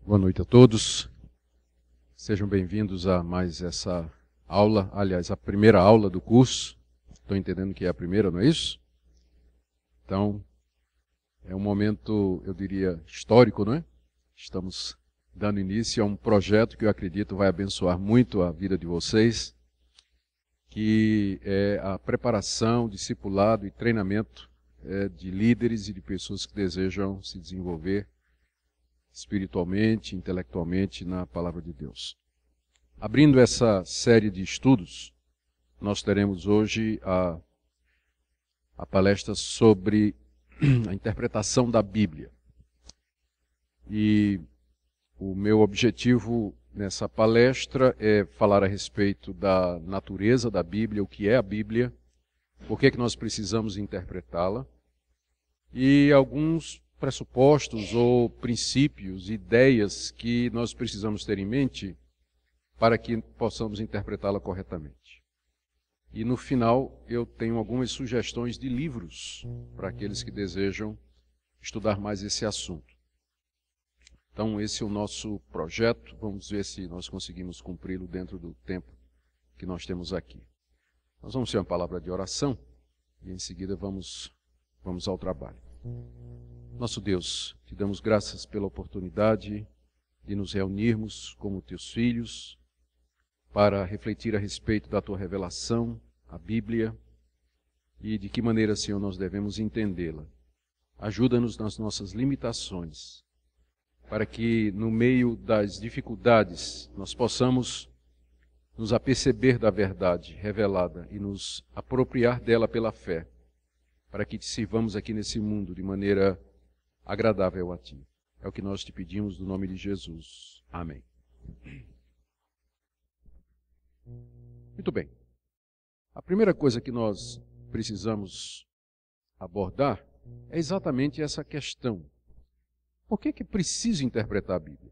Boa noite a todos. Sejam bem-vindos a mais essa aula, aliás, a primeira aula do curso. Estou entendendo que é a primeira, não é isso? Então, é um momento, eu diria, histórico, não é? Estamos dando início a um projeto que eu acredito vai abençoar muito a vida de vocês, que é a preparação, discipulado e treinamento de líderes e de pessoas que desejam se desenvolver espiritualmente, intelectualmente na palavra de Deus. Abrindo essa série de estudos, nós teremos hoje a palestra sobre a interpretação da Bíblia. E o meu objetivo nessa palestra é falar a respeito da natureza da Bíblia, o que é a Bíblia, por que nós precisamos interpretá-la, e alguns pressupostos ou princípios, ideias que nós precisamos ter em mente para que possamos interpretá-la corretamente. E no final eu tenho algumas sugestões de livros para aqueles que desejam estudar mais esse assunto. Então esse é o nosso projeto, vamos ver se nós conseguimos cumpri-lo dentro do tempo que nós temos aqui. Nós vamos ter uma palavra de oração e em seguida vamos ao trabalho. Nosso Deus, te damos graças pela oportunidade de nos reunirmos como teus filhos para refletir a respeito da tua revelação, a Bíblia, e de que maneira, Senhor, nós devemos entendê-la. Ajuda-nos nas nossas limitações, para que no meio das dificuldades nós possamos nos aperceber da verdade revelada e nos apropriar dela pela fé, para que te sirvamos aqui nesse mundo de maneira agradável a ti. É o que nós te pedimos no nome de Jesus. Amém. Muito bem. A primeira coisa que nós precisamos abordar é exatamente essa questão. Por que é preciso interpretar a Bíblia?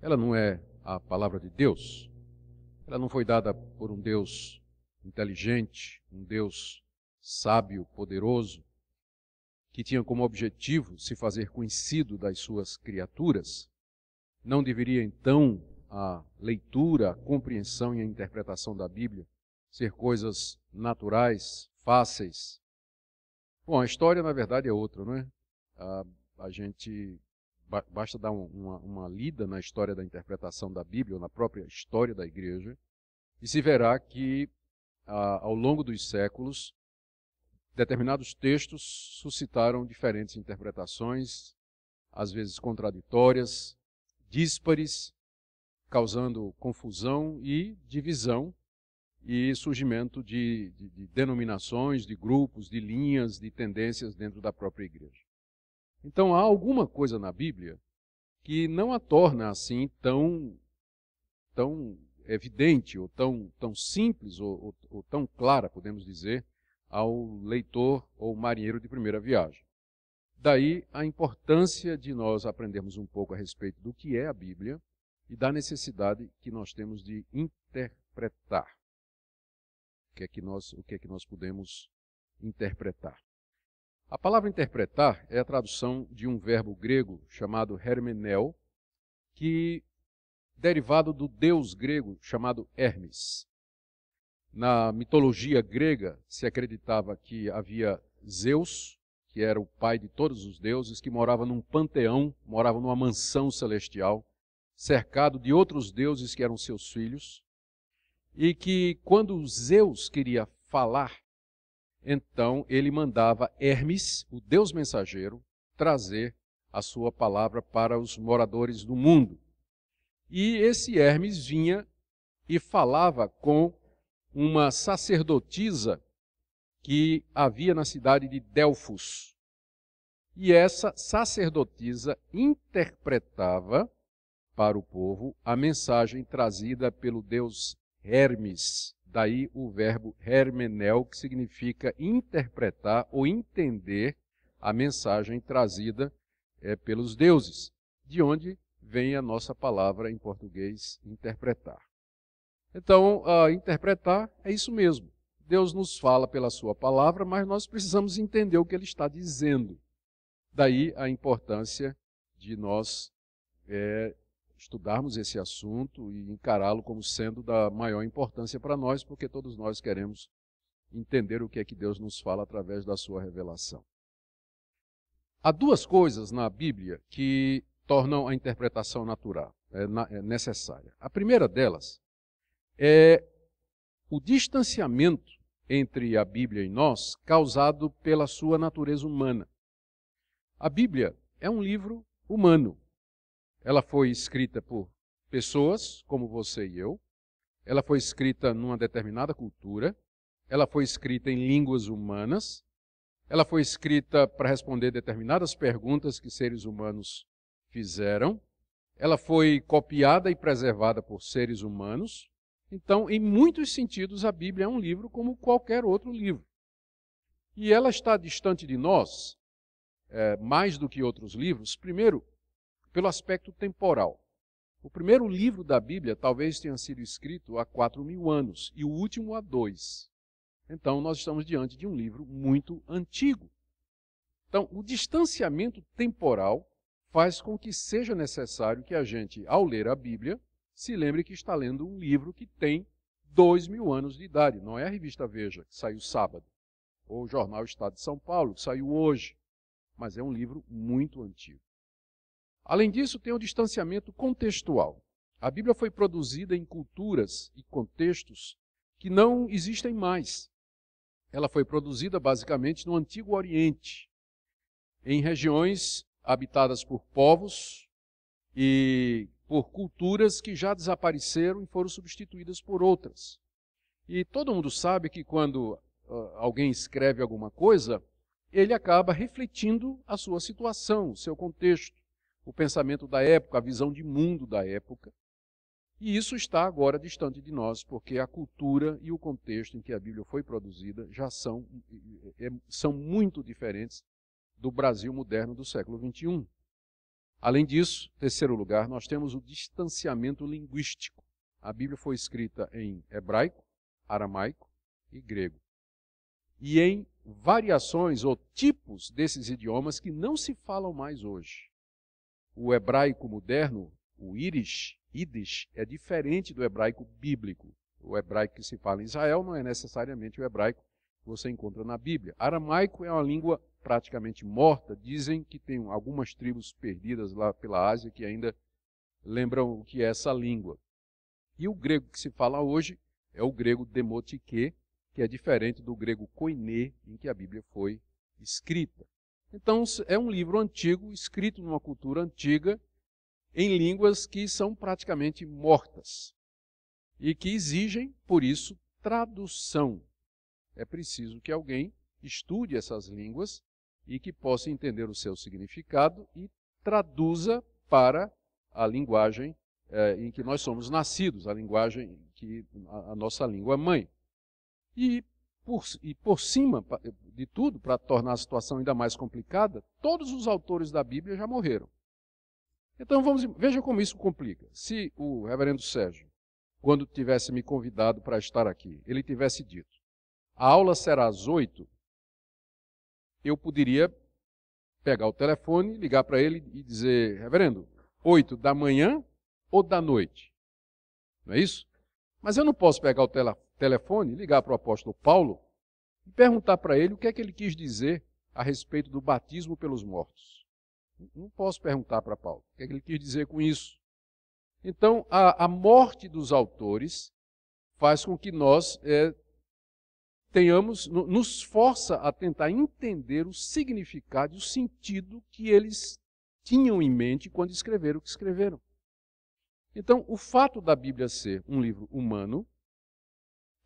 Ela não é a palavra de Deus? Ela não foi dada por um Deus inteligente, um Deus sábio, poderoso, que tinha como objetivo se fazer conhecido das suas criaturas? Não deveria então a leitura, a compreensão e a interpretação da Bíblia ser coisas naturais, fáceis? Bom, a história na verdade é outra, não é? A gente basta dar uma lida na história da interpretação da Bíblia, ou na própria história da igreja, e se verá que ao longo dos séculos determinados textos suscitaram diferentes interpretações, às vezes contraditórias, díspares, causando confusão e divisão e surgimento de denominações, de grupos, de linhas, de tendências dentro da própria igreja. Então há alguma coisa na Bíblia que não a torna assim tão evidente, ou tão simples, ou tão clara, podemos dizer, ao leitor ou marinheiro de primeira viagem. Daí a importância de nós aprendermos um pouco a respeito do que é a Bíblia e da necessidade que nós temos de interpretar. O que é que nós podemos interpretar? A palavra interpretar é a tradução de um verbo grego chamado hermeneu, que derivado do deus grego chamado Hermes. Na mitologia grega se acreditava que havia Zeus, que era o pai de todos os deuses, que morava num panteão, morava numa mansão celestial, cercado de outros deuses que eram seus filhos, e que quando Zeus queria falar, então ele mandava Hermes, o deus mensageiro, trazer a sua palavra para os moradores do mundo. E esse Hermes vinha e falava com uma sacerdotisa que havia na cidade de Delfos. E essa sacerdotisa interpretava para o povo a mensagem trazida pelo deus Hermes. Daí o verbo hermeneu, que significa interpretar ou entender a mensagem trazida pelos deuses, de onde vem a nossa palavra em português, interpretar. Então, interpretar é isso mesmo. Deus nos fala pela sua palavra, mas nós precisamos entender o que ele está dizendo. Daí a importância de nós é estudarmos esse assunto e encará-lo como sendo da maior importância para nós, porque todos nós queremos entender o que é que Deus nos fala através da sua revelação. Há duas coisas na Bíblia que tornam a interpretação natural, necessária. A primeira delas é o distanciamento entre a Bíblia e nós causado pela sua natureza humana. A Bíblia é um livro humano. Ela foi escrita por pessoas como você e eu. Ela foi escrita numa determinada cultura. Ela foi escrita em línguas humanas. Ela foi escrita para responder determinadas perguntas que seres humanos fizeram. Ela foi copiada e preservada por seres humanos. Então, em muitos sentidos, a Bíblia é um livro como qualquer outro livro. E ela está distante de nós, mais do que outros livros, primeiro, pelo aspecto temporal. O primeiro livro da Bíblia talvez tenha sido escrito há 4.000 anos e o último há 2. Então, nós estamos diante de um livro muito antigo. Então, o distanciamento temporal faz com que seja necessário que a gente, ao ler a Bíblia, se lembre que está lendo um livro que tem 2.000 anos de idade. Não é a revista Veja, que saiu sábado, ou o jornal Estado de São Paulo, que saiu hoje, mas é um livro muito antigo. Além disso, tem o distanciamento contextual. A Bíblia foi produzida em culturas e contextos que não existem mais. Ela foi produzida basicamente no Antigo Oriente, em regiões habitadas por povos e por culturas que já desapareceram e foram substituídas por outras. E todo mundo sabe que quando alguém escreve alguma coisa, ele acaba refletindo a sua situação, o seu contexto, o pensamento da época, a visão de mundo da época. E isso está agora distante de nós, porque a cultura e o contexto em que a Bíblia foi produzida já são muito diferentes do Brasil moderno do século XXI. Além disso, em terceiro lugar, nós temos o distanciamento linguístico. A Bíblia foi escrita em hebraico, aramaico e grego. E em variações ou tipos desses idiomas que não se falam mais hoje. O hebraico moderno, o Yiddish, é diferente do hebraico bíblico. O hebraico que se fala em Israel não é necessariamente o hebraico que você encontra na Bíblia. Aramaico é uma língua praticamente morta. Dizem que tem algumas tribos perdidas lá pela Ásia que ainda lembram o que é essa língua. E o grego que se fala hoje é o grego demotike, que é diferente do grego koiné, em que a Bíblia foi escrita. Então, é um livro antigo, escrito numa cultura antiga, em línguas que são praticamente mortas e que exigem, por isso, tradução. É preciso que alguém estude essas línguas e que possa entender o seu significado e traduza para a linguagem em que nós somos nascidos, a linguagem que a nossa língua mãe. E por cima de tudo, para tornar a situação ainda mais complicada, todos os autores da Bíblia já morreram. Então veja como isso complica. Se o reverendo Sérgio, quando tivesse me convidado para estar aqui, ele tivesse dito, a aula será às 8, eu poderia pegar o telefone, ligar para ele e dizer, reverendo, 8 da manhã ou da noite? Não é isso? Mas eu não posso pegar o telefone, ligar para o apóstolo Paulo e perguntar para ele o que é que ele quis dizer a respeito do batismo pelos mortos. Não posso perguntar para Paulo o que é que ele quis dizer com isso. Então, a morte dos autores faz com que nós nos força a tentar entender o significado e o sentido que eles tinham em mente quando escreveram o que escreveram. Então, o fato da Bíblia ser um livro humano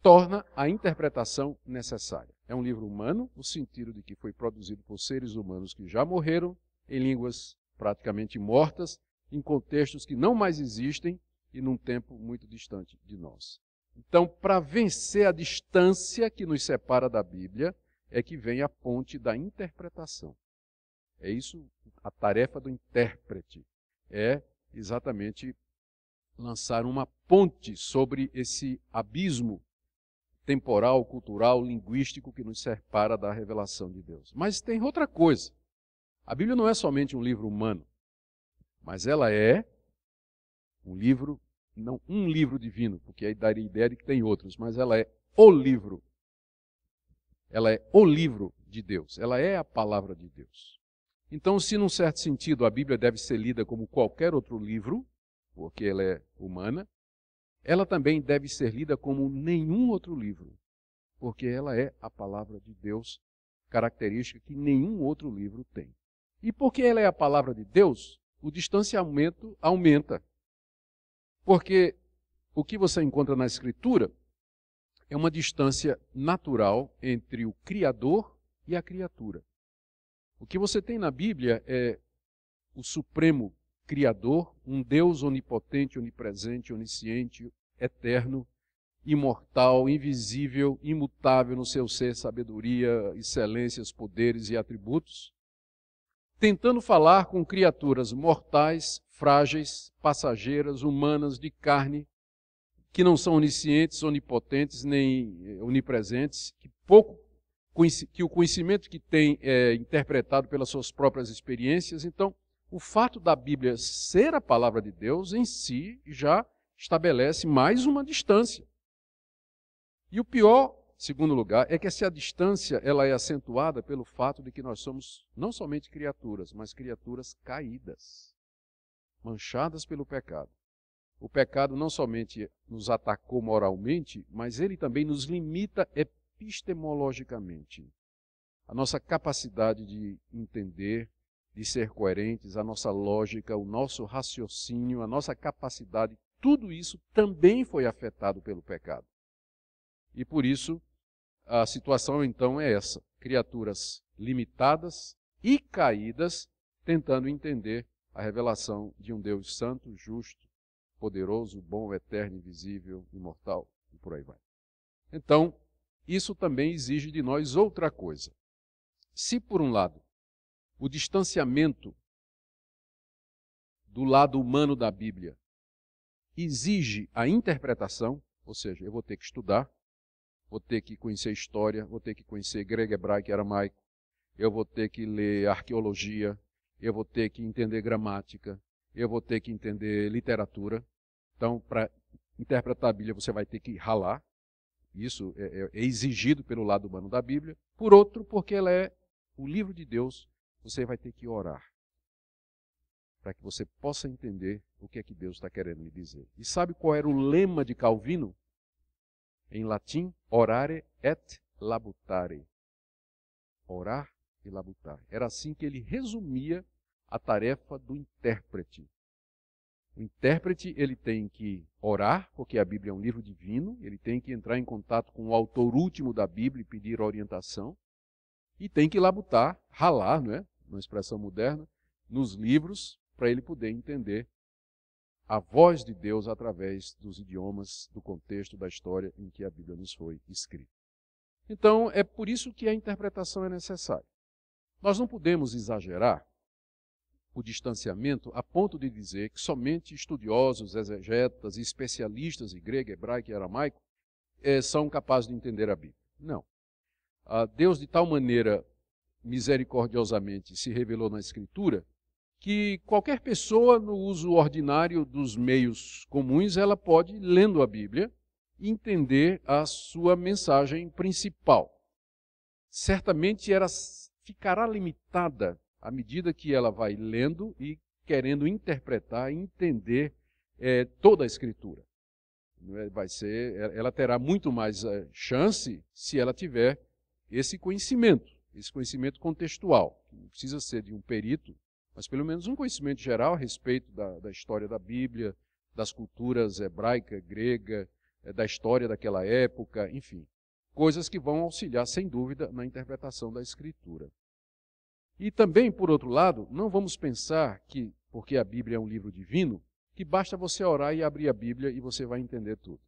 torna a interpretação necessária. É um livro humano, no sentido de que foi produzido por seres humanos que já morreram, em línguas praticamente mortas, em contextos que não mais existem e num tempo muito distante de nós. Então, para vencer a distância que nos separa da Bíblia, é que vem a ponte da interpretação. É isso, a tarefa do intérprete. É exatamente lançar uma ponte sobre esse abismo temporal, cultural, linguístico que nos separa da revelação de Deus. Mas tem outra coisa. A Bíblia não é somente um livro humano, mas ela é Um livro, não um livro divino, porque aí daria a ideia de que tem outros, mas ela é o livro. Ela é o livro de Deus, ela é a palavra de Deus. Então, se num certo sentido a Bíblia deve ser lida como qualquer outro livro, porque ela é humana, ela também deve ser lida como nenhum outro livro, porque ela é a palavra de Deus, característica que nenhum outro livro tem. E porque ela é a palavra de Deus, o distanciamento aumenta. Porque o que você encontra na Escritura é uma distância natural entre o Criador e a criatura. O que você tem na Bíblia é o supremo Criador, um Deus onipotente, onipresente, onisciente, eterno, imortal, invisível, imutável no seu ser, sabedoria, excelências, poderes e atributos, tentando falar com criaturas mortais, frágeis, passageiras, humanas, de carne, que não são oniscientes, onipotentes, nem onipresentes, que o conhecimento que tem é interpretado pelas suas próprias experiências. Então, o fato da Bíblia ser a palavra de Deus em si já estabelece mais uma distância. E o pior, segundo lugar, é que essa distância ela é acentuada pelo fato de que nós somos não somente criaturas, mas criaturas caídas, manchadas pelo pecado. O pecado não somente nos atacou moralmente, mas ele também nos limita epistemologicamente. A nossa capacidade de entender, de ser coerentes, a nossa lógica, o nosso raciocínio, a nossa capacidade, tudo isso também foi afetado pelo pecado. E por isso, a situação então é essa: criaturas limitadas e caídas, tentando entender a revelação de um Deus santo, justo, poderoso, bom, eterno, invisível, imortal, e por aí vai. Então, isso também exige de nós outra coisa. Se, por um lado, o distanciamento do lado humano da Bíblia exige a interpretação, ou seja, eu vou ter que estudar, vou ter que conhecer história, vou ter que conhecer grego, hebraico e aramaico, eu vou ter que ler arqueologia, eu vou ter que entender gramática, eu vou ter que entender literatura. Então, para interpretar a Bíblia, você vai ter que ralar. Isso é exigido pelo lado humano da Bíblia. Por outro, porque ela é o livro de Deus, você vai ter que orar, para que você possa entender o que é que Deus está querendo lhe dizer. E sabe qual era o lema de Calvino? Em latim, orare et labutare. Orar e labutar. Era assim que ele resumia a tarefa do intérprete. O intérprete, ele tem que orar, porque a Bíblia é um livro divino, ele tem que entrar em contato com o autor último da Bíblia e pedir orientação, e tem que labutar, ralar, não é? Uma expressão moderna, nos livros, para ele poder entender a voz de Deus através dos idiomas, do contexto da história em que a Bíblia nos foi escrita. Então, é por isso que a interpretação é necessária. Nós não podemos exagerar o distanciamento a ponto de dizer que somente estudiosos, exegetas e especialistas em grego, hebraico e aramaico são capazes de entender a Bíblia. Não. Deus de tal maneira misericordiosamente se revelou na Escritura que qualquer pessoa no uso ordinário dos meios comuns, ela pode, lendo a Bíblia, entender a sua mensagem principal. Certamente ela ficará limitada à medida que ela vai lendo e querendo interpretar e entender toda a Escritura. Ela terá muito mais chance se ela tiver esse conhecimento contextual. Não precisa ser de um perito, mas pelo menos um conhecimento geral a respeito da história da Bíblia, das culturas hebraica, grega, da história daquela época, enfim. Coisas que vão auxiliar, sem dúvida, na interpretação da Escritura. E também, por outro lado, não vamos pensar que, porque a Bíblia é um livro divino, que basta você orar e abrir a Bíblia e você vai entender tudo.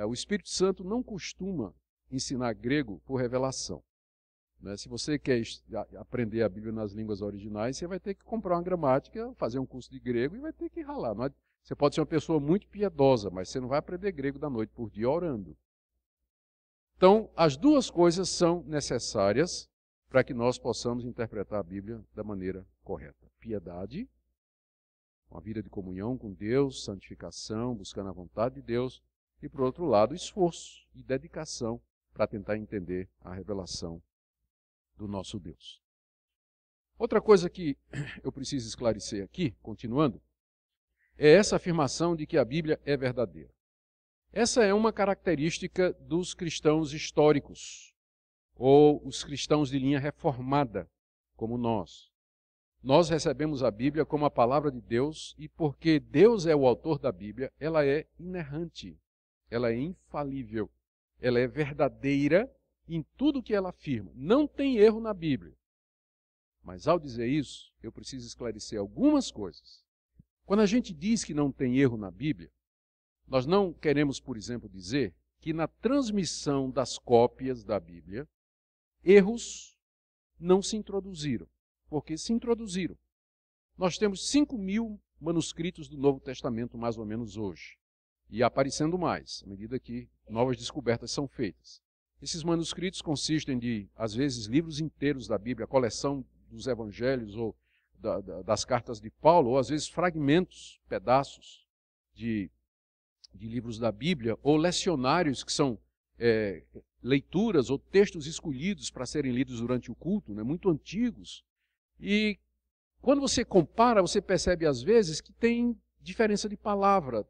O Espírito Santo não costuma ensinar grego por revelação. Se você quer aprender a Bíblia nas línguas originais, você vai ter que comprar uma gramática, fazer um curso de grego e vai ter que ralar. Você pode ser uma pessoa muito piedosa, mas você não vai aprender grego da noite por dia orando. Então, as duas coisas são necessárias para que nós possamos interpretar a Bíblia da maneira correta. Piedade, uma vida de comunhão com Deus, santificação, buscando a vontade de Deus, e, por outro lado, esforço e dedicação para tentar entender a revelação do nosso Deus. Outra coisa que eu preciso esclarecer aqui, continuando, é essa afirmação de que a Bíblia é verdadeira. Essa é uma característica dos cristãos históricos, ou os cristãos de linha reformada, como nós. Nós recebemos a Bíblia como a palavra de Deus, e porque Deus é o autor da Bíblia, ela é inerrante, ela é infalível, ela é verdadeira em tudo que ela afirma. Não tem erro na Bíblia. Mas ao dizer isso, eu preciso esclarecer algumas coisas. Quando a gente diz que não tem erro na Bíblia, nós não queremos, por exemplo, dizer que na transmissão das cópias da Bíblia, erros não se introduziram, porque se introduziram. Nós temos 5.000 manuscritos do Novo Testamento, mais ou menos hoje, e aparecendo mais, à medida que novas descobertas são feitas. Esses manuscritos consistem de, às vezes, livros inteiros da Bíblia, a coleção dos evangelhos ou das cartas de Paulo, ou às vezes fragmentos, pedaços de livros da Bíblia, ou lecionários que são leituras ou textos escolhidos para serem lidos durante o culto, né, muito antigos. E quando você compara, você percebe às vezes que tem diferença de palavra,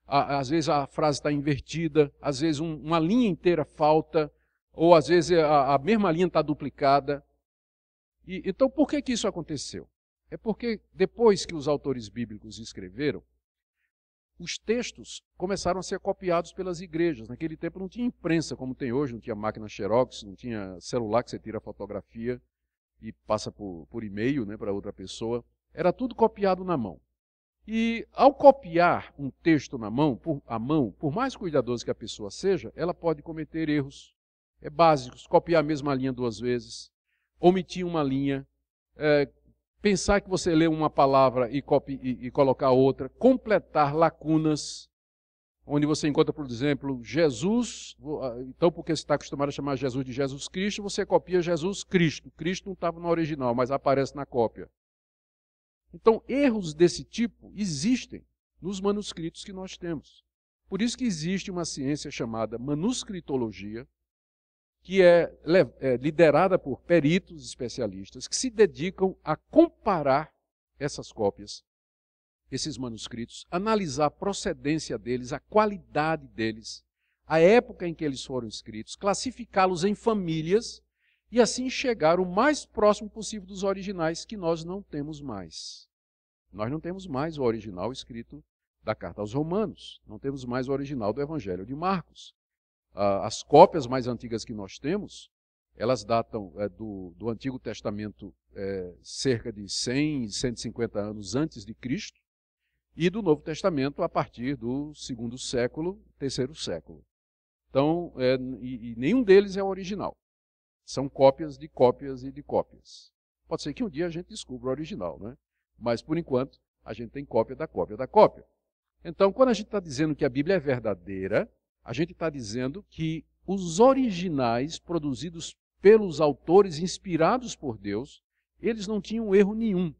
às vezes a frase está invertida, às vezes uma linha inteira falta, ou às vezes a mesma linha está duplicada. Então, por que isso aconteceu? É porque depois que os autores bíblicos escreveram, os textos começaram a ser copiados pelas igrejas. Naquele tempo não tinha imprensa como tem hoje, não tinha máquina Xerox, não tinha celular que você tira a fotografia e passa por e-mail, né, para outra pessoa. Era tudo copiado na mão. E ao copiar um texto na mão, por mais cuidadoso que a pessoa seja, ela pode cometer erros básicos, copiar a mesma linha 2 vezes, omitir uma linha, pensar que você lê uma palavra e colocar outra, completar lacunas, onde você encontra, por exemplo, Jesus, então porque você está acostumado a chamar Jesus de Jesus Cristo, você copia Jesus Cristo. Cristo não estava no original, mas aparece na cópia. Então, erros desse tipo existem nos manuscritos que nós temos. Por isso que existe uma ciência chamada manuscritologia, que é liderada por peritos especialistas que se dedicam a comparar essas cópias, esses manuscritos, analisar a procedência deles, a qualidade deles, a época em que eles foram escritos, classificá-los em famílias e assim chegar o mais próximo possível dos originais, que nós não temos mais. Nós não temos mais o original escrito da carta aos Romanos, não temos mais o original do Evangelho de Marcos. As cópias mais antigas que nós temos, elas datam do Antigo Testamento cerca de 100, 150 anos antes de Cristo, e do Novo Testamento a partir do 2º século, 3º século. Então, e nenhum deles é o original. São cópias de cópias e de cópias. Pode ser que um dia a gente descubra o original, né? Mas, por enquanto, a gente tem cópia da cópia da cópia. Então, quando a gente está dizendo que a Bíblia é verdadeira, a gente está dizendo que os originais produzidos pelos autores inspirados por Deus, eles não tinham erro nenhum.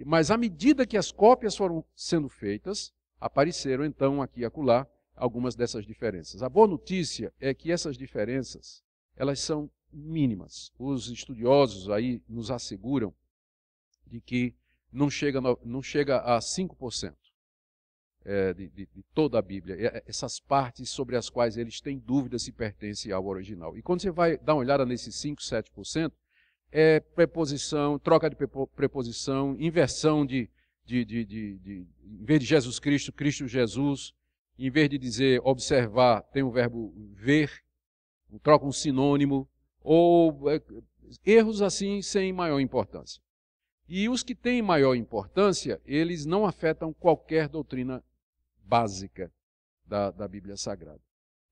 Mas à medida que as cópias foram sendo feitas, apareceram então aqui e acolá algumas dessas diferenças. A boa notícia é que essas diferenças, elas são mínimas. Os estudiosos aí nos asseguram de que não chega a 5%. De toda a Bíblia, essas partes sobre as quais eles têm dúvida se pertencem ao original. E quando você vai dar uma olhada nesses 5, 7%, preposição, troca de preposição, inversão em vez de Jesus Cristo, Cristo Jesus, em vez de dizer observar, tem o verbo ver, troca um sinônimo, ou erros assim sem maior importância. E os que têm maior importância, eles não afetam qualquer doutrina básica da Bíblia Sagrada.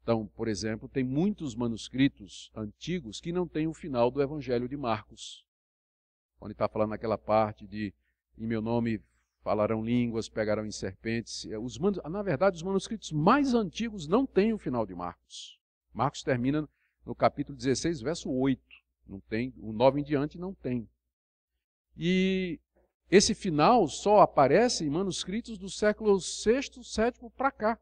Então, por exemplo, tem muitos manuscritos antigos que não têm o final do Evangelho de Marcos, onde está falando aquela parte de em meu nome falarão línguas, pegarão em serpentes. Na verdade, os manuscritos mais antigos não têm o final de Marcos. Marcos termina no capítulo 16, verso 8. Não tem, o 9 em diante não tem. E esse final só aparece em manuscritos do século VI, VII para cá.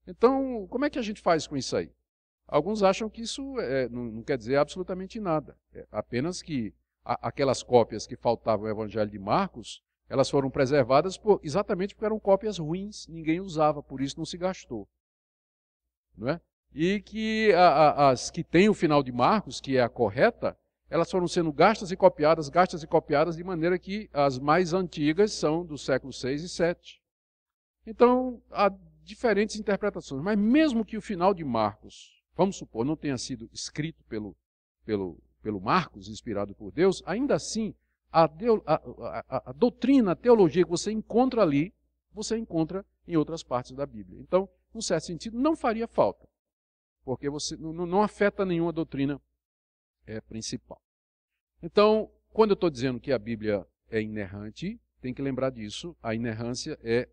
Então, como é que a gente faz com isso aí? Alguns acham que isso não quer dizer absolutamente nada. É apenas que aquelas cópias que faltavam no Evangelho de Marcos, elas foram preservadas exatamente porque eram cópias ruins, ninguém usava, por isso não se gastou. Não é? E que as que têm o final de Marcos, que é a correta, elas foram sendo gastas e copiadas, de maneira que as mais antigas são do século VI e VII. Então, há diferentes interpretações. Mas mesmo que o final de Marcos, vamos supor, não tenha sido escrito pelo Marcos, inspirado por Deus, ainda assim, a doutrina, a teologia que você encontra ali, você encontra em outras partes da Bíblia. Então, num certo sentido, não faria falta, porque você não afeta nenhuma doutrina principal. Então, quando eu estou dizendo que a Bíblia é inerrante, tem que lembrar disso, a inerrância é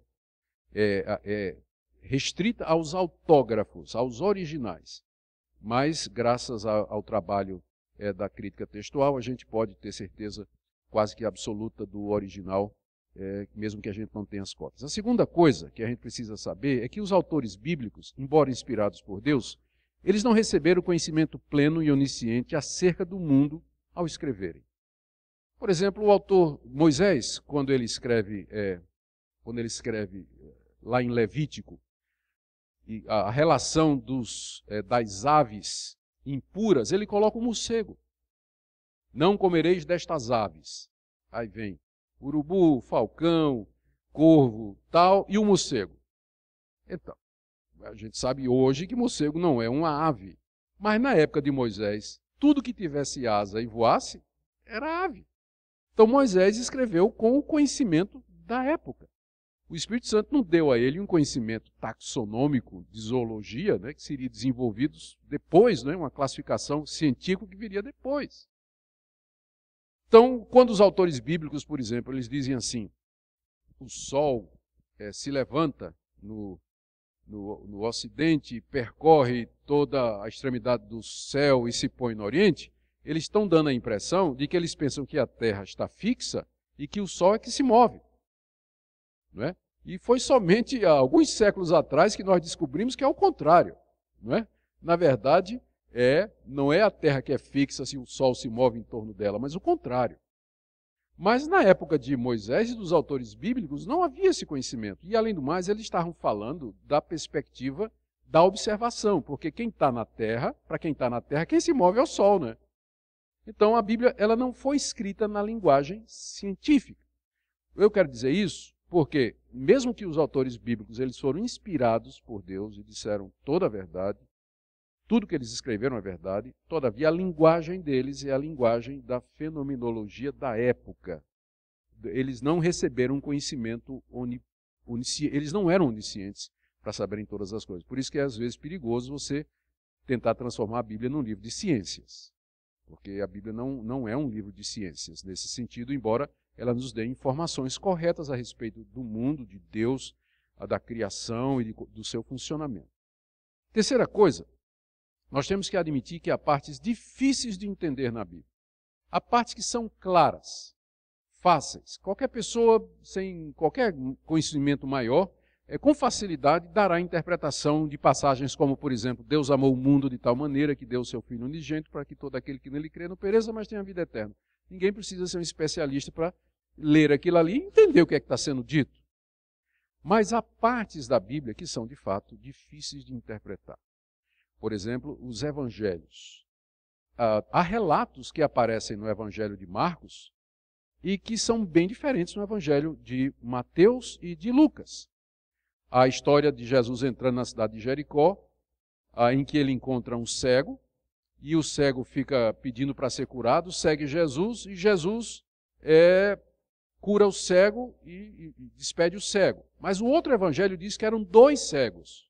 restrita aos autógrafos, aos originais. Mas, graças ao trabalho da crítica textual, a gente pode ter certeza quase que absoluta do original, mesmo que a gente não tenha as cópias. A segunda coisa que a gente precisa saber é que os autores bíblicos, embora inspirados por Deus, eles não receberam conhecimento pleno e onisciente acerca do mundo ao escreverem. Por exemplo, o autor Moisés, quando ele escreve lá em Levítico, a relação das aves impuras, ele coloca o morcego. Não comereis destas aves. Aí vem urubu, falcão, corvo, tal, e o morcego. Então, a gente sabe hoje que morcego não é uma ave. Mas na época de Moisés, tudo que tivesse asa e voasse era ave. Então Moisés escreveu com o conhecimento da época. O Espírito Santo não deu a ele um conhecimento taxonômico de zoologia, né, que seria desenvolvido depois, né, uma classificação científica que viria depois. Então, quando os autores bíblicos, por exemplo, eles dizem assim, o sol se levanta no ocidente, percorre toda a extremidade do céu e se põe no oriente, eles estão dando a impressão de que eles pensam que a Terra está fixa e que o Sol é que se move. Não é? E foi somente há alguns séculos atrás que nós descobrimos que é o contrário. Não é? Na verdade, não é a Terra que é fixa se o Sol se move em torno dela, mas o contrário. Mas na época de Moisés e dos autores bíblicos não havia esse conhecimento. E além do mais, eles estavam falando da perspectiva da observação, porque quem está na Terra, para quem está na Terra, quem se move é o Sol, né? Então a Bíblia ela não foi escrita na linguagem científica. Eu quero dizer isso porque, mesmo que os autores bíblicos eles foram inspirados por Deus e disseram toda a verdade, tudo que eles escreveram é verdade, todavia a linguagem deles é a linguagem da fenomenologia da época. Eles não receberam um conhecimento onisciente, eles não eram oniscientes para saberem todas as coisas. Por isso que é às vezes perigoso você tentar transformar a Bíblia num livro de ciências. Porque a Bíblia não é um livro de ciências nesse sentido, embora ela nos dê informações corretas a respeito do mundo, de Deus, da criação e do seu funcionamento. Terceira coisa, nós temos que admitir que há partes difíceis de entender na Bíblia. Há partes que são claras, fáceis. Qualquer pessoa sem qualquer conhecimento maior, com facilidade dará interpretação de passagens como, por exemplo, Deus amou o mundo de tal maneira que deu o seu Filho unigênito para que todo aquele que nele crê não pereça, mas tenha vida eterna. Ninguém precisa ser um especialista para ler aquilo ali e entender o que é que está sendo dito. Mas há partes da Bíblia que são, de fato, difíceis de interpretar. Por exemplo, os evangelhos. Há relatos que aparecem no Evangelho de Marcos e que são bem diferentes no Evangelho de Mateus e de Lucas. A história de Jesus entrando na cidade de Jericó, em que ele encontra um cego, e o cego fica pedindo para ser curado, segue Jesus, e Jesus cura o cego e despede o cego. Mas o outro evangelho diz que eram 2 cegos,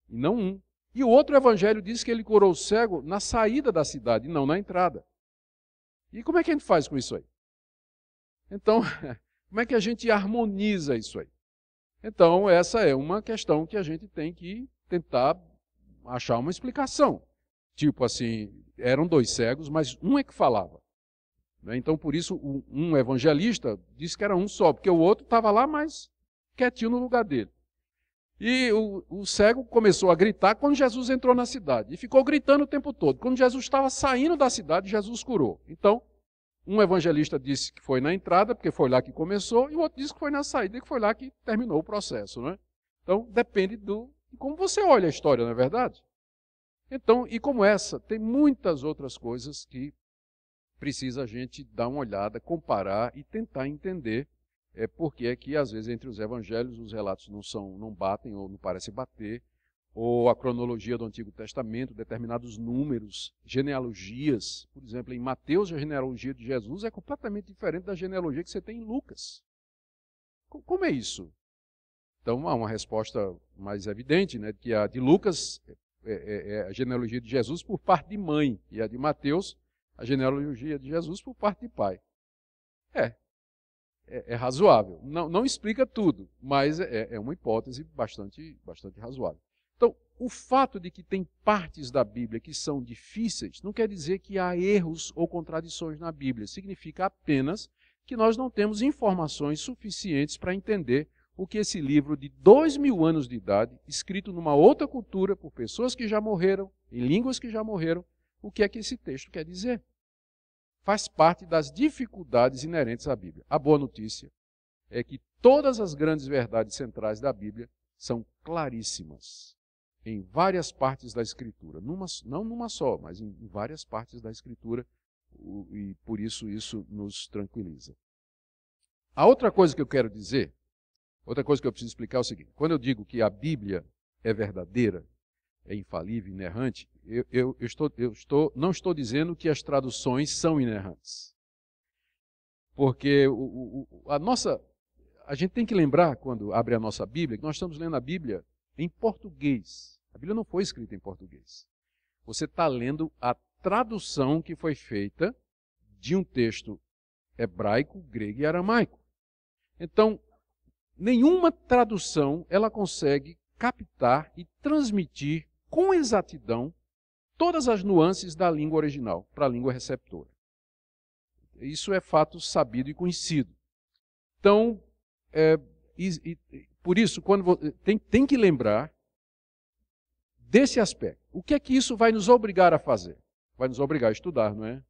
e não um. E o outro evangelho diz que ele curou o cego na saída da cidade, e não na entrada. E como é que a gente faz com isso aí? Então, como é que a gente harmoniza isso aí? Então, essa é uma questão que a gente tem que tentar achar uma explicação. Tipo assim, eram 2 cegos, mas um é que falava. né? Então, por isso, um evangelista disse que era um só, porque o outro estava lá, mas quietinho no lugar dele. E o cego começou a gritar quando Jesus entrou na cidade. E ficou gritando o tempo todo. Quando Jesus estava saindo da cidade, Jesus curou. Então, um evangelista disse que foi na entrada, porque foi lá que começou, e o outro disse que foi na saída, que foi lá que terminou o processo, né? Então, depende de como você olha a história, não é verdade? Então, e como essa, tem muitas outras coisas que precisa a gente dar uma olhada, comparar e tentar entender porque é que, às vezes, entre os evangelhos, os relatos não batem ou não parecem bater, ou a cronologia do Antigo Testamento, determinados números, genealogias. Por exemplo, em Mateus, a genealogia de Jesus é completamente diferente da genealogia que você tem em Lucas. Como é isso? Então, há uma resposta mais evidente, né, que a de Lucas é a genealogia de Jesus por parte de mãe, e a de Mateus, a genealogia de Jesus por parte de pai. É razoável. Não explica tudo, mas é uma hipótese bastante razoável. Então, o fato de que tem partes da Bíblia que são difíceis não quer dizer que há erros ou contradições na Bíblia. Significa apenas que nós não temos informações suficientes para entender o que esse livro de 2000 anos de idade, escrito numa outra cultura, por pessoas que já morreram, em línguas que já morreram, o que é que esse texto quer dizer. Faz parte das dificuldades inerentes à Bíblia. A boa notícia é que todas as grandes verdades centrais da Bíblia são claríssimas em várias partes da Escritura. Não numa só, mas em várias partes da Escritura, e por isso nos tranquiliza. A outra coisa que eu quero dizer, outra coisa que eu preciso explicar é o seguinte: quando eu digo que a Bíblia é verdadeira, é infalível, inerrante, não estou dizendo que as traduções são inerrantes. Porque a gente tem que lembrar, quando abre a nossa Bíblia, que nós estamos lendo a Bíblia em português. A Bíblia não foi escrita em português. Você está lendo a tradução que foi feita de um texto hebraico, grego e aramaico. Então, nenhuma tradução ela consegue captar e transmitir com exatidão todas as nuances da língua original para a língua receptora. Isso é fato sabido e conhecido. Então, por isso, tem que lembrar desse aspecto. O que é que isso vai nos obrigar a fazer? Vai nos obrigar a estudar, não é?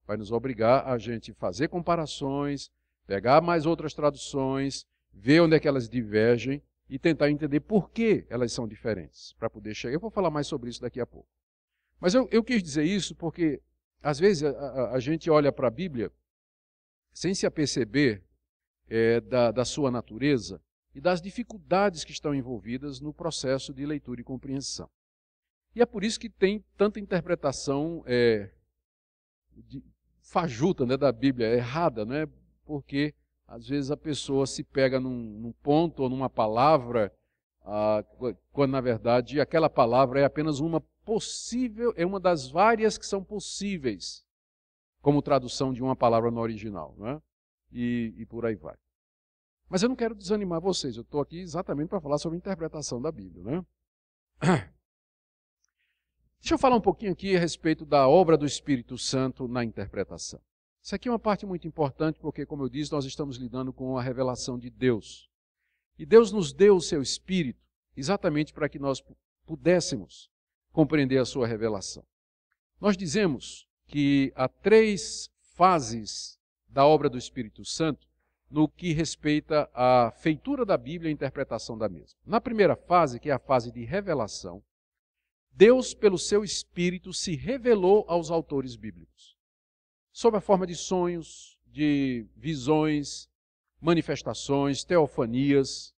Vai nos obrigar a gente fazer comparações, pegar mais outras traduções, ver onde é que elas divergem e tentar entender por que elas são diferentes, para poder chegar. Eu vou falar mais sobre isso daqui a pouco. Mas eu quis dizer isso porque, às vezes, a gente olha para a Bíblia sem se aperceber da sua natureza e das dificuldades que estão envolvidas no processo de leitura e compreensão. E é por isso que tem tanta interpretação fajuta, né, da Bíblia, errada, né? Porque às vezes a pessoa se pega num ponto ou numa palavra, quando na verdade aquela palavra é apenas uma possível, é uma das várias que são possíveis como tradução de uma palavra no original, não é? E por aí vai. Mas eu não quero desanimar vocês, eu estou aqui exatamente para falar sobre a interpretação da Bíblia, né? Deixa eu falar um pouquinho aqui a respeito da obra do Espírito Santo na interpretação. Isso aqui é uma parte muito importante porque, como eu disse, nós estamos lidando com a revelação de Deus. E Deus nos deu o seu Espírito exatamente para que nós pudéssemos compreender a sua revelação. Nós dizemos que há 3 fases da obra do Espírito Santo no que respeita à feitura da Bíblia e a interpretação da mesma. Na primeira fase, que é a fase de revelação, Deus, pelo seu Espírito, se revelou aos autores bíblicos, sob a forma de sonhos, de visões, manifestações, teofanias,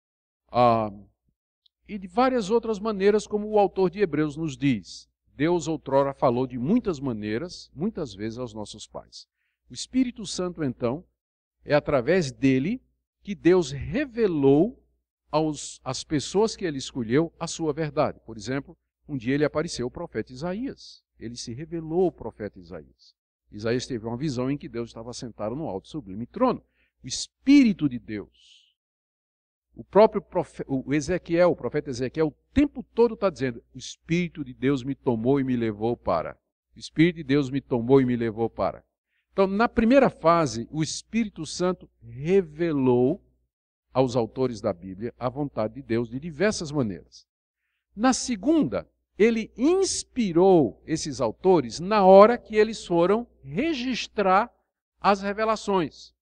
e de várias outras maneiras, como o autor de Hebreus nos diz. Deus outrora falou de muitas maneiras, muitas vezes aos nossos pais. O Espírito Santo, então, é através dele que Deus revelou às pessoas que ele escolheu a sua verdade. Por exemplo, um dia ele apareceu ao profeta Isaías. Ele se revelou ao profeta Isaías. Isaías teve uma visão em que Deus estava sentado no alto e sublime trono. O Espírito de Deus. O próprio o profeta Ezequiel, o tempo todo está dizendo: o Espírito de Deus me tomou e me levou para. O Espírito de Deus me tomou e me levou para. Então, na primeira fase, o Espírito Santo revelou aos autores da Bíblia a vontade de Deus de diversas maneiras. Na segunda, ele inspirou esses autores na hora que eles foram registrar as revelações.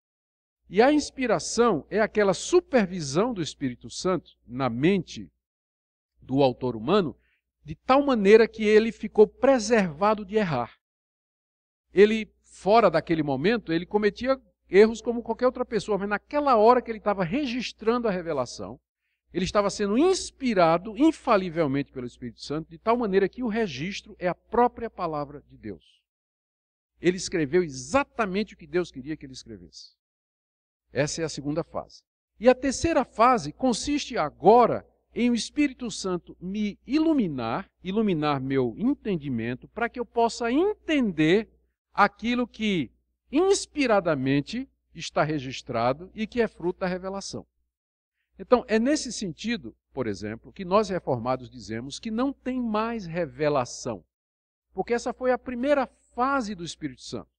E a inspiração é aquela supervisão do Espírito Santo na mente do autor humano, de tal maneira que ele ficou preservado de errar. Ele, fora daquele momento, ele cometia erros como qualquer outra pessoa, mas naquela hora que ele estava registrando a revelação, ele estava sendo inspirado infalivelmente pelo Espírito Santo, de tal maneira que o registro é a própria palavra de Deus. Ele escreveu exatamente o que Deus queria que ele escrevesse. Essa é a segunda fase. E a terceira fase consiste agora em o Espírito Santo me iluminar meu entendimento, para que eu possa entender aquilo que inspiradamente está registrado e que é fruto da revelação. Então, é nesse sentido, por exemplo, que nós reformados dizemos que não tem mais revelação, porque essa foi a primeira fase do Espírito Santo.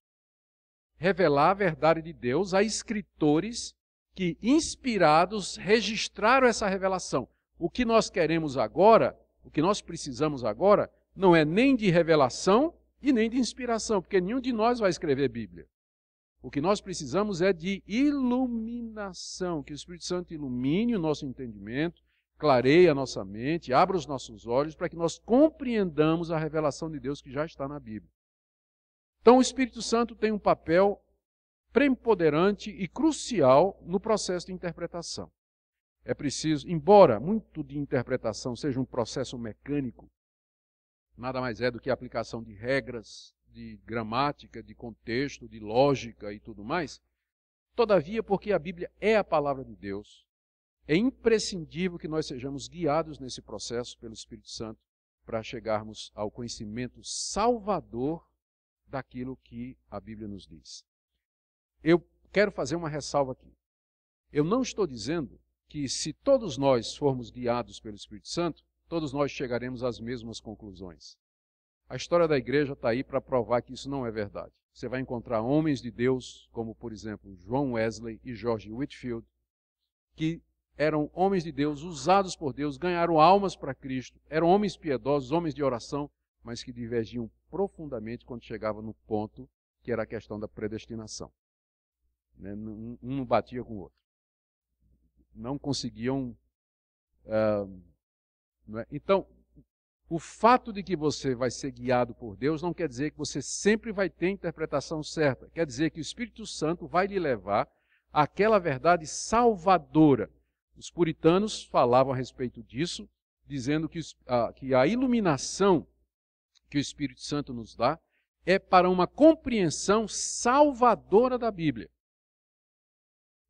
Revelar a verdade de Deus a escritores que, inspirados, registraram essa revelação. O que nós queremos agora, o que nós precisamos agora, não é nem de revelação e nem de inspiração, porque nenhum de nós vai escrever Bíblia. O que nós precisamos é de iluminação, que o Espírito Santo ilumine o nosso entendimento, clareie a nossa mente, abra os nossos olhos para que nós compreendamos a revelação de Deus que já está na Bíblia. Então o Espírito Santo tem um papel preponderante e crucial no processo de interpretação. É preciso, embora muito de interpretação seja um processo mecânico, nada mais é do que a aplicação de regras, de gramática, de contexto, de lógica e tudo mais, todavia, porque a Bíblia é a palavra de Deus, é imprescindível que nós sejamos guiados nesse processo pelo Espírito Santo para chegarmos ao conhecimento salvador daquilo que a Bíblia nos diz. Eu quero fazer uma ressalva aqui. Eu não estou dizendo que se todos nós formos guiados pelo Espírito Santo, todos nós chegaremos às mesmas conclusões. A história da igreja está aí para provar que isso não é verdade. Você vai encontrar homens de Deus, como por exemplo John Wesley e George Whitefield, que eram homens de Deus, usados por Deus, ganharam almas para Cristo, eram homens piedosos, homens de oração, mas que divergiam profundamente quando chegavam no ponto que era a questão da predestinação. Um não batia com o outro. Não conseguiam... não é? Então, o fato de que você vai ser guiado por Deus não quer dizer que você sempre vai ter a interpretação certa. Quer dizer que o Espírito Santo vai lhe levar àquela verdade salvadora. Os puritanos falavam a respeito disso, dizendo que a iluminação que o Espírito Santo nos dá é para uma compreensão salvadora da Bíblia.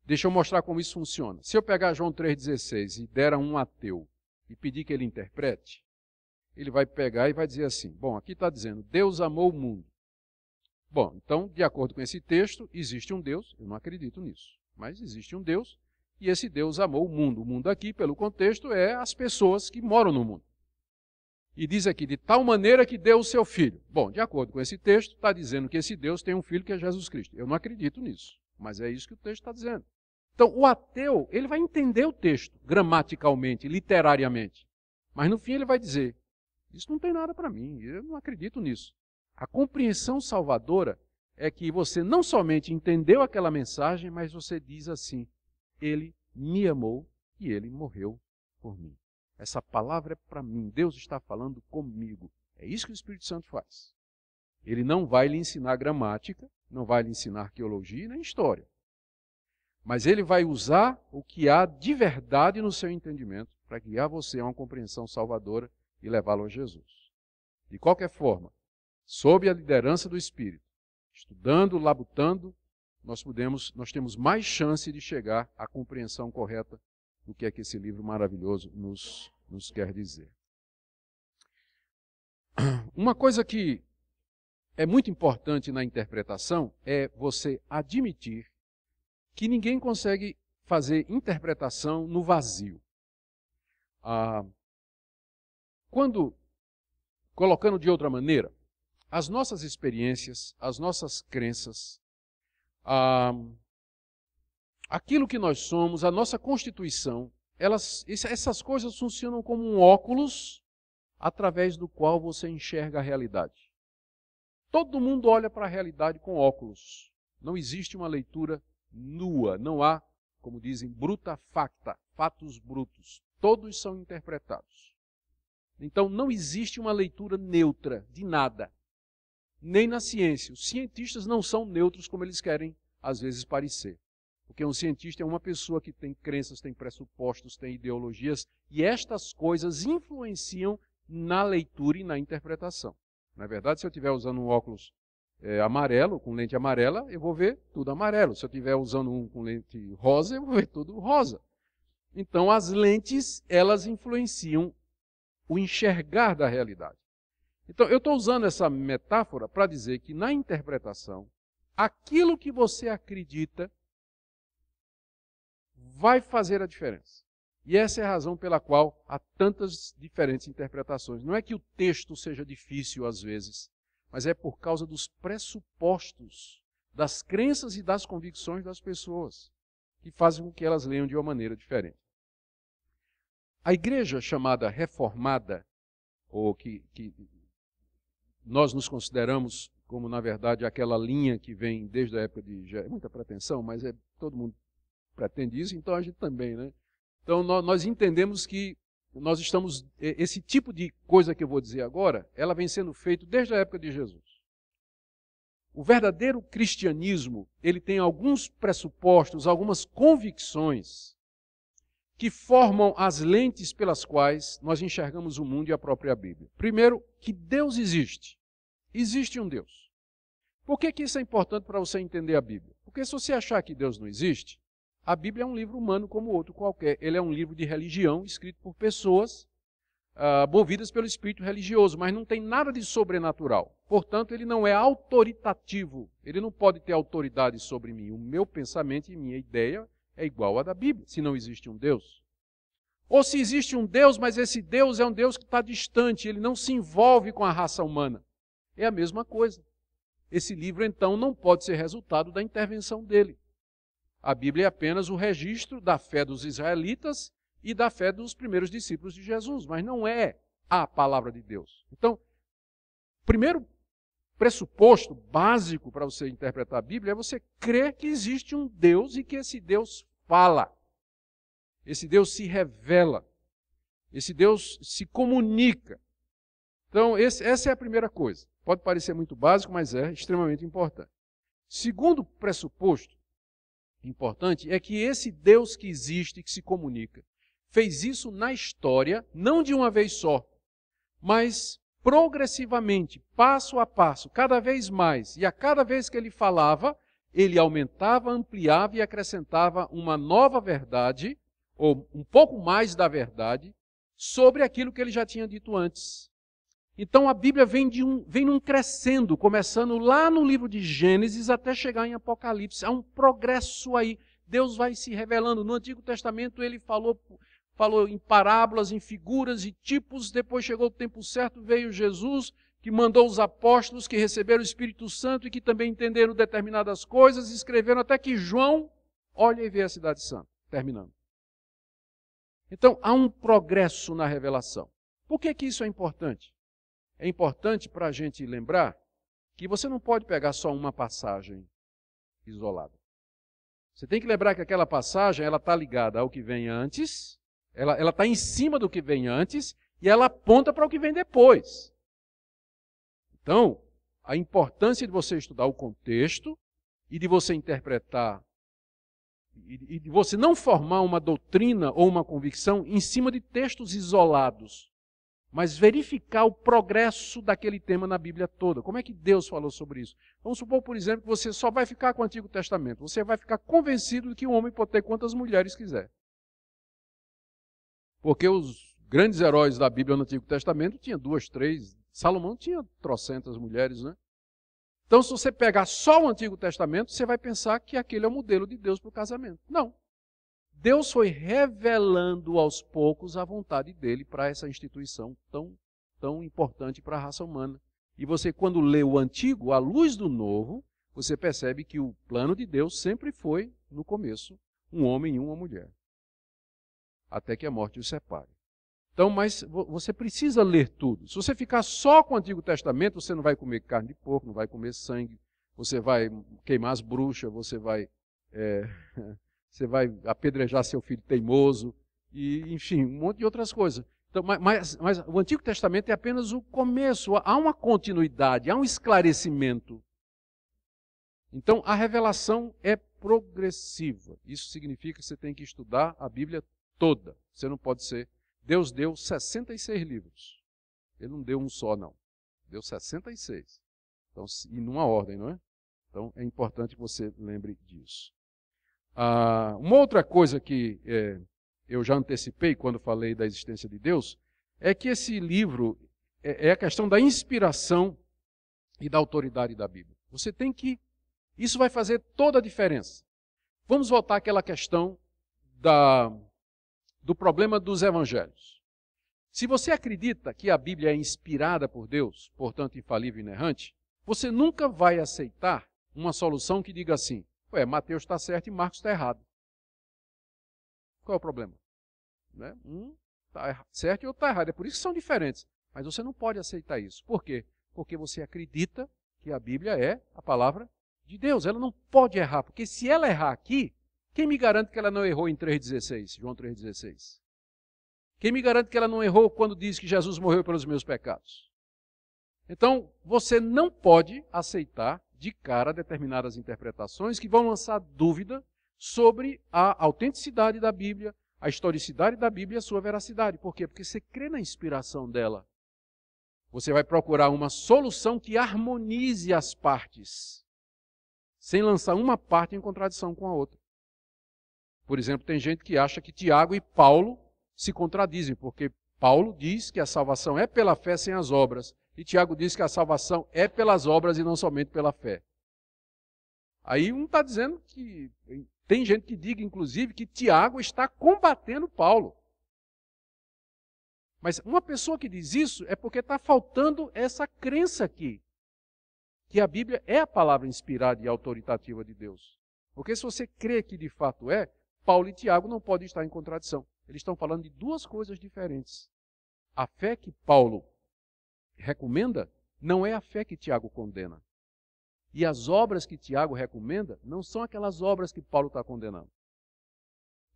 Deixa eu mostrar como isso funciona. Se eu pegar João 3,16 e der a um ateu e pedir que ele interprete, ele vai pegar e vai dizer assim, bom, aqui está dizendo, Deus amou o mundo. Bom, então, de acordo com esse texto, existe um Deus, eu não acredito nisso, mas existe um Deus, e esse Deus amou o mundo. O mundo aqui, pelo contexto, é as pessoas que moram no mundo. E diz aqui, de tal maneira que deu o seu filho. Bom, de acordo com esse texto, está dizendo que esse Deus tem um filho que é Jesus Cristo. Eu não acredito nisso, mas é isso que o texto está dizendo. Então, o ateu, ele vai entender o texto, gramaticalmente, literariamente. Mas no fim ele vai dizer, isso não tem nada para mim, eu não acredito nisso. A compreensão salvadora é que você não somente entendeu aquela mensagem, mas você diz assim, ele me amou e ele morreu por mim. Essa palavra é para mim, Deus está falando comigo. É isso que o Espírito Santo faz. Ele não vai lhe ensinar gramática, não vai lhe ensinar arqueologia nem história. Mas ele vai usar o que há de verdade no seu entendimento para guiar você a uma compreensão salvadora e levá-lo a Jesus. De qualquer forma, sob a liderança do Espírito, estudando, labutando, nós temos mais chance de chegar à compreensão correta do que é que esse livro maravilhoso nos quer dizer. Uma coisa que é muito importante na interpretação é você admitir que ninguém consegue fazer interpretação no vazio. Colocando de outra maneira, as nossas experiências, as nossas crenças, aquilo que nós somos, a nossa constituição, essas coisas funcionam como um óculos através do qual você enxerga a realidade. Todo mundo olha para a realidade com óculos. Não existe uma leitura nua, não há, como dizem, bruta facta, fatos brutos. Todos são interpretados. Então não existe uma leitura neutra de nada, nem na ciência. Os cientistas não são neutros como eles querem às vezes parecer. Porque um cientista é uma pessoa que tem crenças, tem pressupostos, tem ideologias, e estas coisas influenciam na leitura e na interpretação. Na verdade, se eu estiver usando um óculos amarelo, com lente amarela, eu vou ver tudo amarelo. Se eu estiver usando um com lente rosa, eu vou ver tudo rosa. Então, as lentes, elas influenciam o enxergar da realidade. Então, eu estou usando essa metáfora para dizer que na interpretação, aquilo que você acredita vai fazer a diferença. E essa é a razão pela qual há tantas diferentes interpretações. Não é que o texto seja difícil às vezes, mas é por causa dos pressupostos, das crenças e das convicções das pessoas, que fazem com que elas leiam de uma maneira diferente. A igreja chamada reformada, ou que nós nos consideramos como, na verdade, aquela linha que vem desde a época de... É muita pretensão, mas todo mundo pretende isso, então a gente também, né? Então nós entendemos que nós estamos... Esse tipo de coisa que eu vou dizer agora, ela vem sendo feita desde a época de Jesus. O verdadeiro cristianismo, ele tem alguns pressupostos, algumas convicções que formam as lentes pelas quais nós enxergamos o mundo e a própria Bíblia. Primeiro, que Deus existe. Existe um Deus. Por que isso é importante para você entender a Bíblia? Porque se você achar que Deus não existe, a Bíblia é um livro humano como outro qualquer. Ele é um livro de religião escrito por pessoas movidas pelo espírito religioso, mas não tem nada de sobrenatural. Portanto, ele não é autoritativo. Ele não pode ter autoridade sobre mim. O meu pensamento e minha ideia é igual à da Bíblia, se não existe um Deus. Ou se existe um Deus, mas esse Deus é um Deus que está distante, ele não se envolve com a raça humana. É a mesma coisa. Esse livro, então, não pode ser resultado da intervenção dele. A Bíblia é apenas o registro da fé dos israelitas e da fé dos primeiros discípulos de Jesus, mas não é a palavra de Deus. Então, o primeiro pressuposto básico para você interpretar a Bíblia é você crer que existe um Deus e que esse Deus fala. Esse Deus se revela. Esse Deus se comunica. Então, essa é a primeira coisa. Pode parecer muito básico, mas é extremamente importante. Segundo pressuposto importante é que esse Deus que existe, que se comunica, fez isso na história, não de uma vez só, mas progressivamente, passo a passo, cada vez mais. E a cada vez que ele falava, ele aumentava, ampliava e acrescentava uma nova verdade, ou um pouco mais da verdade, sobre aquilo que ele já tinha dito antes. Então a Bíblia vem num crescendo, começando lá no livro de Gênesis até chegar em Apocalipse. Há um progresso aí. Deus vai se revelando. No Antigo Testamento ele falou em parábolas, em figuras e tipos. Depois chegou o tempo certo, veio Jesus, que mandou os apóstolos que receberam o Espírito Santo e que também entenderam determinadas coisas, escreveram até que João olha e vê a cidade santa, terminando. Então há um progresso na revelação. Por que isso é importante? É importante para a gente lembrar que você não pode pegar só uma passagem isolada. Você tem que lembrar que aquela passagem ela está ligada ao que vem antes, ela está em cima do que vem antes e ela aponta para o que vem depois. Então, a importância de você estudar o contexto e de você interpretar e de você não formar uma doutrina ou uma convicção em cima de textos isolados, mas verificar o progresso daquele tema na Bíblia toda. Como é que Deus falou sobre isso? Vamos supor, por exemplo, que você só vai ficar com o Antigo Testamento. Você vai ficar convencido de que um homem pode ter quantas mulheres quiser. Porque os grandes heróis da Bíblia no Antigo Testamento tinham 2, 3. Salomão tinha trocentas mulheres, né? Então, se você pegar só o Antigo Testamento, você vai pensar que aquele é o modelo de Deus para o casamento. Não. Deus foi revelando aos poucos a vontade dele para essa instituição tão importante para a raça humana. E você, quando lê o Antigo, à luz do Novo, você percebe que o plano de Deus sempre foi, no começo, um homem e uma mulher. Até que a morte os separe. Então, mas você precisa ler tudo. Se você ficar só com o Antigo Testamento, você não vai comer carne de porco, não vai comer sangue, você vai queimar as bruxas, você vai apedrejar seu filho teimoso, e, enfim, um monte de outras coisas. Então, mas o Antigo Testamento é apenas o começo, há uma continuidade, há um esclarecimento. Então, a revelação é progressiva. Isso significa que você tem que estudar a Bíblia toda. Você não pode ser... Deus deu 66 livros. Ele não deu um só, não. Deu 66. Então, e numa ordem, não é? Então, é importante que você lembre disso. Uma outra coisa que eu já antecipei quando falei da existência de Deus, é que esse livro é a questão da inspiração e da autoridade da Bíblia. Você tem que... Isso vai fazer toda a diferença. Vamos voltar àquela questão do problema dos evangelhos. Se você acredita que a Bíblia é inspirada por Deus, portanto infalível e inerrante, você nunca vai aceitar uma solução que diga assim: Mateus está certo e Marcos está errado. Qual é o problema? Né? Um está certo e outro está errado. É por isso que são diferentes. Mas você não pode aceitar isso. Por quê? Porque você acredita que a Bíblia é a palavra de Deus. Ela não pode errar, porque se ela errar aqui, quem me garante que ela não errou em 3,16, João 3,16? Quem me garante que ela não errou quando diz que Jesus morreu pelos meus pecados? Então, você não pode aceitar de cara determinadas interpretações que vão lançar dúvida sobre a autenticidade da Bíblia, a historicidade da Bíblia e a sua veracidade. Por quê? Porque você crê na inspiração dela. Você vai procurar uma solução que harmonize as partes, sem lançar uma parte em contradição com a outra. Por exemplo, tem gente que acha que Tiago e Paulo se contradizem, porque Paulo diz que a salvação é pela fé sem as obras, e Tiago diz que a salvação é pelas obras e não somente pela fé. Aí um está dizendo que... Tem gente que diga, inclusive, que Tiago está combatendo Paulo. Mas uma pessoa que diz isso é porque está faltando essa crença aqui, que a Bíblia é a palavra inspirada e autoritativa de Deus. Porque se você crê que de fato é, Paulo e Tiago não podem estar em contradição. Eles estão falando de duas coisas diferentes. A fé que Paulo recomenda não é a fé que Tiago condena. E as obras que Tiago recomenda não são aquelas obras que Paulo está condenando.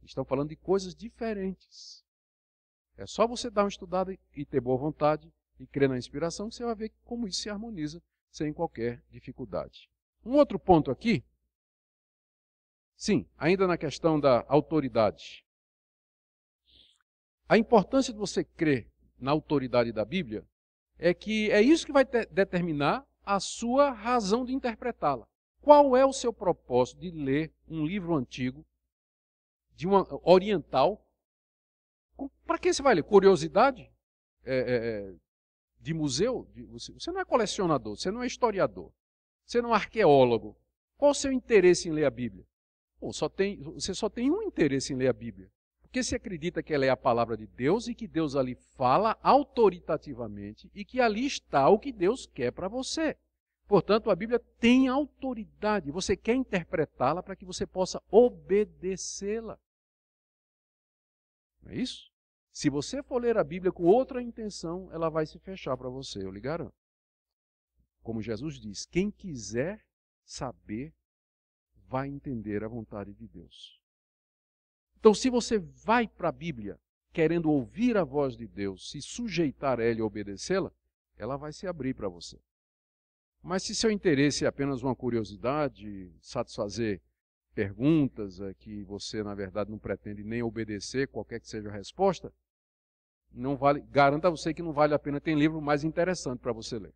Estão falando de coisas diferentes. É só você dar uma estudada e ter boa vontade e crer na inspiração, que você vai ver como isso se harmoniza sem qualquer dificuldade. Um outro ponto aqui, sim, ainda na questão da autoridade. A importância de você crer na autoridade da Bíblia é que é isso que vai determinar a sua razão de interpretá-la. Qual é o seu propósito de ler um livro antigo, de uma oriental? Para que você vai ler? Curiosidade? De museu? Você não é colecionador, você não é historiador, você não é arqueólogo. Qual o seu interesse em ler a Bíblia? Você só tem um interesse em ler a Bíblia. Porque você acredita que ela é a palavra de Deus e que Deus ali fala autoritativamente e que ali está o que Deus quer para você. Portanto, a Bíblia tem autoridade. Você quer interpretá-la para que você possa obedecê-la. Não é isso? Se você for ler a Bíblia com outra intenção, ela vai se fechar para você, eu lhe garanto. Como Jesus diz, quem quiser saber, vai entender a vontade de Deus. Então, se você vai para a Bíblia querendo ouvir a voz de Deus, se sujeitar a ela e obedecê-la, ela vai se abrir para você. Mas se seu interesse é apenas uma curiosidade, satisfazer perguntas que você, na verdade, não pretende nem obedecer, qualquer que seja a resposta, não vale, garanto a você que não vale a pena. Tem livro mais interessante para você ler.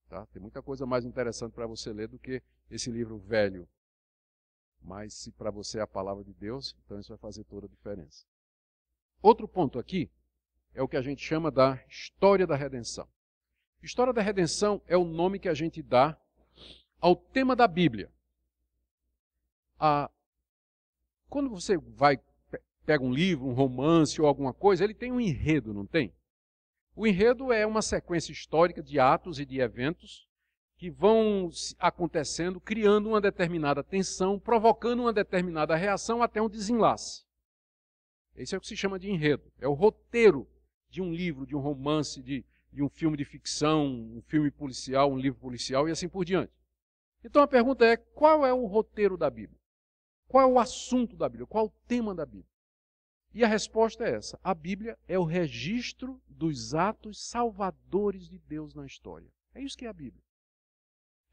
Tá? Tem muita coisa mais interessante para você ler do que esse livro velho. Mas se para você é a palavra de Deus, então isso vai fazer toda a diferença. Outro ponto aqui é o que a gente chama da história da redenção. História da redenção é o nome que a gente dá ao tema da Bíblia. Quando você pega um livro, um romance ou alguma coisa, ele tem um enredo, não tem? O enredo é uma sequência histórica de atos e de eventos que vão acontecendo, criando uma determinada tensão, provocando uma determinada reação até um desenlace. Esse é o que se chama de enredo. É o roteiro de um livro, de um romance, de um filme de ficção, um filme policial, um livro policial e assim por diante. Então a pergunta é, qual é o roteiro da Bíblia? Qual é o assunto da Bíblia? Qual é o tema da Bíblia? E a resposta é essa. A Bíblia é o registro dos atos salvadores de Deus na história. É isso que é a Bíblia.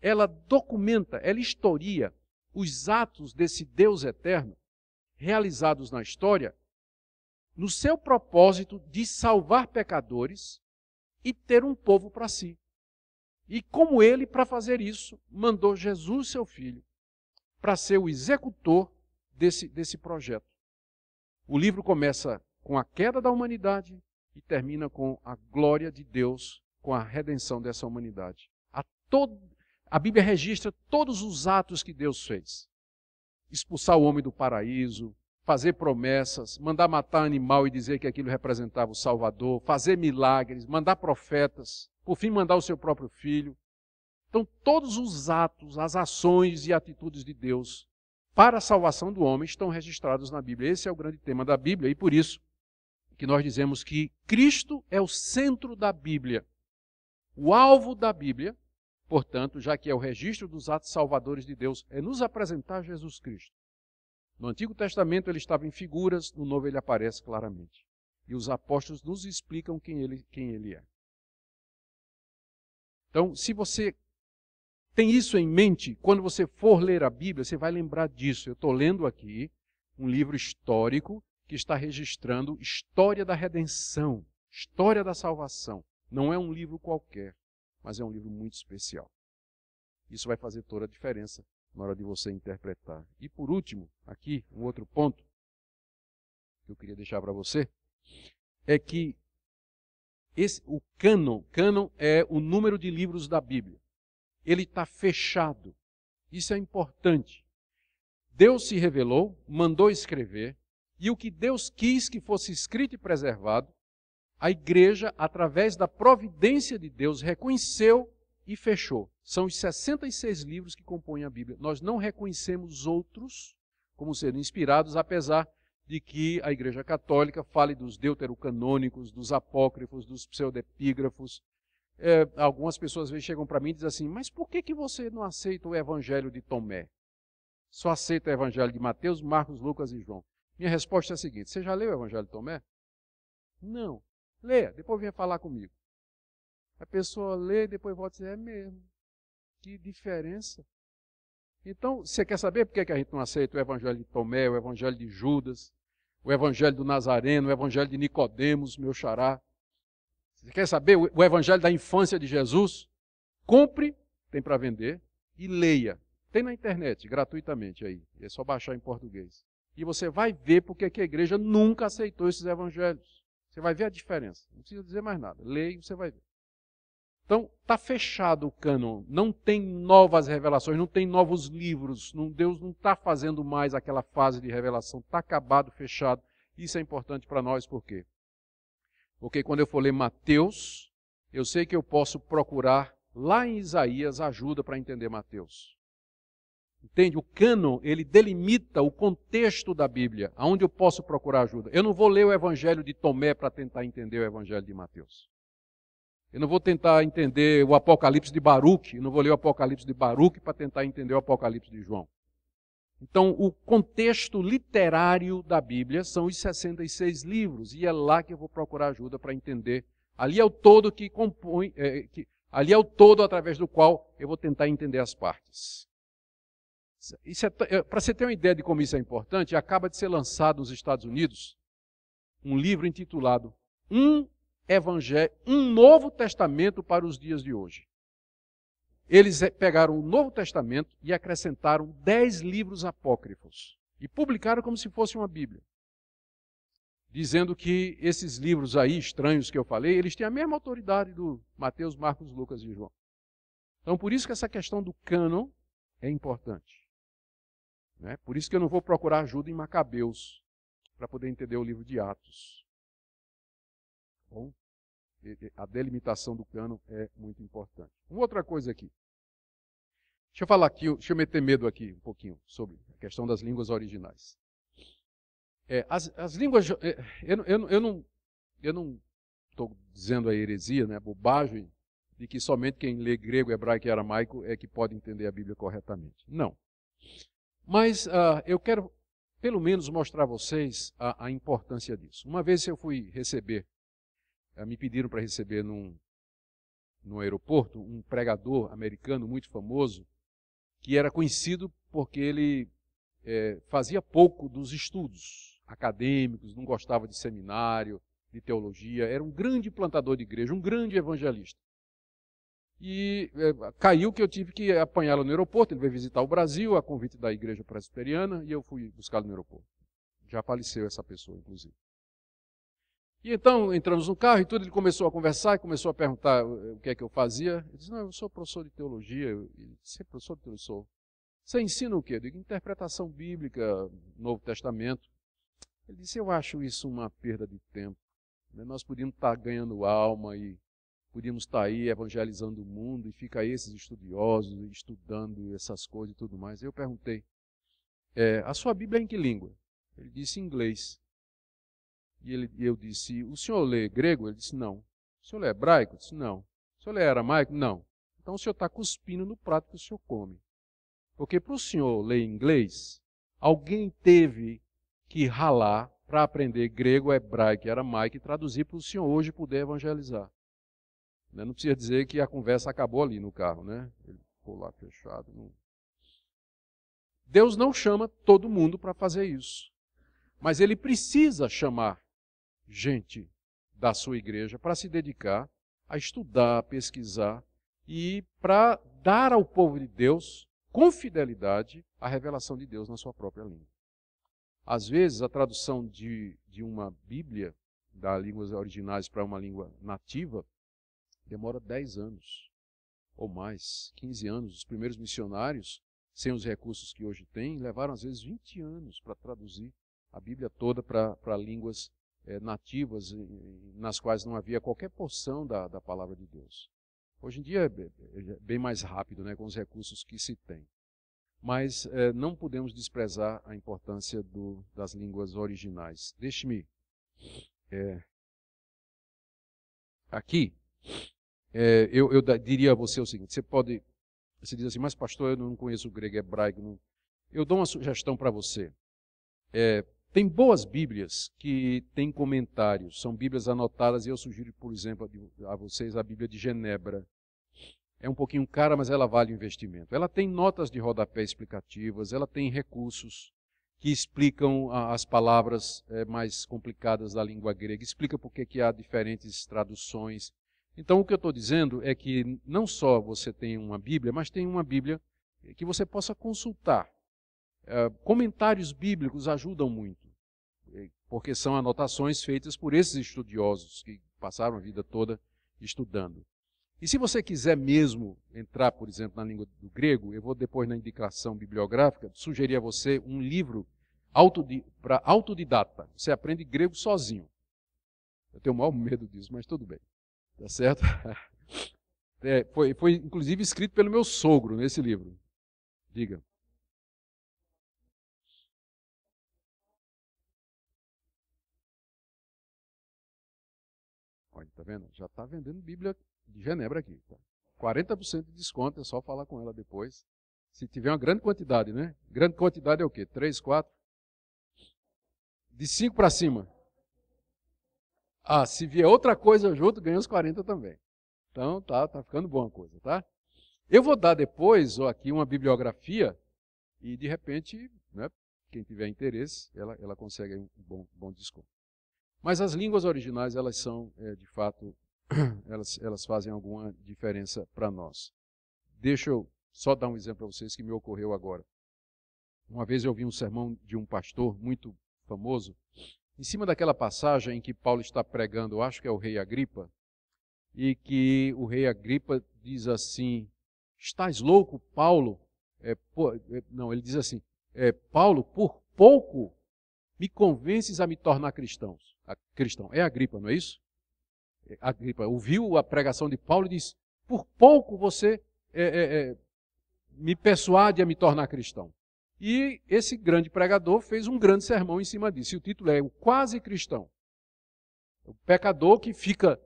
Ela documenta, ela historia os atos desse Deus eterno realizados na história no seu propósito de salvar pecadores e ter um povo para si. E como ele, para fazer isso, mandou Jesus, seu filho, para ser o executor desse projeto. O livro começa com a queda da humanidade e termina com a glória de Deus, com a redenção dessa humanidade. A Bíblia registra todos os atos que Deus fez. Expulsar o homem do paraíso, fazer promessas, mandar matar animal e dizer que aquilo representava o Salvador, fazer milagres, mandar profetas, por fim mandar o seu próprio filho. Então todos os atos, as ações e atitudes de Deus para a salvação do homem estão registrados na Bíblia. Esse é o grande tema da Bíblia e por isso que nós dizemos que Cristo é o centro da Bíblia. O alvo da Bíblia, portanto, já que é o registro dos atos salvadores de Deus, é nos apresentar Jesus Cristo. No Antigo Testamento ele estava em figuras, no Novo ele aparece claramente. E os apóstolos nos explicam quem ele é. Então, se você tem isso em mente, quando você for ler a Bíblia, você vai lembrar disso. Eu estou lendo aqui um livro histórico que está registrando história da redenção, história da salvação. Não é um livro qualquer, mas é um livro muito especial. Isso vai fazer toda a diferença na hora de você interpretar. E por último, aqui, um outro ponto que eu queria deixar para você, é que o cânon é o número de livros da Bíblia. Ele está fechado. Isso é importante. Deus se revelou, mandou escrever, e o que Deus quis que fosse escrito e preservado, a igreja, através da providência de Deus, reconheceu e fechou. São os 66 livros que compõem a Bíblia. Nós não reconhecemos outros como sendo inspirados, apesar de que a Igreja Católica fale dos deuterocanônicos, dos apócrifos, dos pseudepígrafos. Algumas pessoas às vezes chegam para mim e dizem assim, mas por que você não aceita o Evangelho de Tomé? Só aceita o Evangelho de Mateus, Marcos, Lucas e João. Minha resposta é a seguinte, você já leu o Evangelho de Tomé? Não. Leia, depois venha falar comigo. A pessoa lê e depois volta e diz, é mesmo. Que diferença. Então, você quer saber por que a gente não aceita o Evangelho de Tomé, o Evangelho de Judas, o Evangelho do Nazareno, o Evangelho de Nicodemos, meu xará? Você quer saber o Evangelho da infância de Jesus? Compre, tem para vender, e leia. Tem na internet, gratuitamente aí. É só baixar em português. E você vai ver porque que a igreja nunca aceitou esses evangelhos. Você vai ver a diferença. Não precisa dizer mais nada. Leia e você vai ver. Então, está fechado o cânon. Não tem novas revelações, não tem novos livros. Deus não está fazendo mais aquela fase de revelação. Está acabado, fechado. Isso é importante para nós, por quê? Porque quando eu for ler Mateus, eu sei que eu posso procurar lá em Isaías ajuda para entender Mateus. Entende? O cânon, ele delimita o contexto da Bíblia, aonde eu posso procurar ajuda. Eu não vou ler o Evangelho de Tomé para tentar entender o Evangelho de Mateus. Eu não vou tentar entender o Apocalipse de Baruque, eu não vou ler o Apocalipse de Baruque para tentar entender o Apocalipse de João. Então, o contexto literário da Bíblia são os 66 livros, e é lá que eu vou procurar ajuda para entender. Ali é o todo que compõe, ali é o todo através do qual eu vou tentar entender as partes. Para você ter uma ideia de como isso é importante, acaba de ser lançado nos Estados Unidos um livro intitulado Um Novo Testamento para os Dias de Hoje. Eles pegaram o Novo Testamento e acrescentaram 10 livros apócrifos e publicaram como se fosse uma Bíblia, dizendo que esses livros aí, estranhos que eu falei, eles têm a mesma autoridade do Mateus, Marcos, Lucas e João. Então, por isso que essa questão do cânon é importante. Né? Por isso que eu não vou procurar ajuda em Macabeus, para poder entender o livro de Atos. Bom, a delimitação do cânon é muito importante. Uma outra coisa aqui. Deixa eu falar aqui, deixa eu meter medo aqui um pouquinho sobre a questão das línguas originais. As línguas, eu não estou dizendo a heresia, né, a bobagem, de que somente quem lê grego, hebraico e aramaico é que pode entender a Bíblia corretamente. Não. Mas eu quero, pelo menos, mostrar a vocês a importância disso. Uma vez eu fui receber, me pediram para receber no aeroporto um pregador americano muito famoso, que era conhecido porque ele fazia pouco dos estudos acadêmicos, não gostava de seminário, de teologia, era um grande plantador de igreja, um grande evangelista. E caiu que eu tive que apanhá-lo no aeroporto, ele veio visitar o Brasil, a convite da igreja presbiteriana, e eu fui buscá-lo no aeroporto. Já faleceu essa pessoa, inclusive. E então, entramos no carro e tudo, ele começou a conversar e começou a perguntar o que é que eu fazia. Eu disse, não, eu sou professor de teologia. Eu disse, professor de teologia, sou. Você ensina o quê? Eu digo, interpretação bíblica, Novo Testamento. Ele disse, eu acho isso uma perda de tempo. Nós podíamos estar ganhando alma e podíamos estar aí evangelizando o mundo e fica aí esses estudiosos estudando essas coisas e tudo mais. Eu perguntei, a sua Bíblia é em que língua? Ele disse, em inglês. E eu disse, o senhor lê grego? Ele disse, não. O senhor lê hebraico? Eu disse, não. O senhor lê aramaico? Não. Então o senhor está cuspindo no prato que o senhor come. Porque para o senhor ler inglês, alguém teve que ralar para aprender grego, hebraico e aramaico e traduzir para o senhor hoje poder evangelizar. Não precisa dizer que a conversa acabou ali no carro, né? Ele ficou lá fechado. Não. Deus não chama todo mundo para fazer isso. Mas Ele precisa chamar gente da sua igreja para se dedicar a estudar, a pesquisar e para dar ao povo de Deus, com fidelidade, a revelação de Deus na sua própria língua. Às vezes, a tradução de uma Bíblia, das línguas originais para uma língua nativa, demora 10 anos ou mais, 15 anos. Os primeiros missionários, sem os recursos que hoje têm, levaram às vezes 20 anos para traduzir a Bíblia toda para línguas nativas, nas quais não havia qualquer porção da palavra de Deus. Hoje em dia é bem mais rápido, né, com os recursos que se tem. Mas não podemos desprezar a importância das línguas originais. Deixe-me aqui. Eu diria a você o seguinte, você diz assim, mas pastor, eu não conheço o grego e hebraico. Não. Eu dou uma sugestão para você. Tem boas Bíblias que têm comentários, são Bíblias anotadas, e eu sugiro, por exemplo, a vocês a Bíblia de Genebra. É um pouquinho cara, mas ela vale o investimento. Ela tem notas de rodapé explicativas, ela tem recursos que explicam as palavras mais complicadas da língua grega, explica por que há diferentes traduções. Então, o que eu estou dizendo é que não só você tem uma Bíblia, mas tem uma Bíblia que você possa consultar. Comentários bíblicos ajudam muito, porque são anotações feitas por esses estudiosos que passaram a vida toda estudando. E se você quiser mesmo entrar, por exemplo, na língua do grego, eu vou depois na indicação bibliográfica sugerir a você um livro para autodidata. Você aprende grego sozinho. Eu tenho o maior medo disso, mas tudo bem. Tá certo? Foi inclusive escrito pelo meu sogro nesse livro. Diga. Olha, tá vendo? Já está vendendo Bíblia de Genebra aqui. Tá? 40% de desconto, é só falar com ela depois. Se tiver uma grande quantidade, né? Grande quantidade é o quê? 3, 4? De 5 para cima. Se vier outra coisa junto, ganha os 40 também. Então, tá ficando boa a coisa, tá? Eu vou dar depois aqui uma bibliografia e, de repente, né, quem tiver interesse, ela consegue um bom desconto. Mas as línguas originais, elas são, de fato, elas fazem alguma diferença para nós. Deixa eu só dar um exemplo para vocês que me ocorreu agora. Uma vez eu vi um sermão de um pastor muito famoso, em cima daquela passagem em que Paulo está pregando, eu acho que é o rei Agripa, e que o rei Agripa diz assim, estás louco, Paulo? Não, ele diz assim, Paulo, por pouco me convences a me tornar cristão. É Agripa, não é isso? Agripa ouviu a pregação de Paulo e disse, por pouco você me persuade a me tornar cristão. E esse grande pregador fez um grande sermão em cima disso. E o título é O Quase Cristão. O pecador que fica,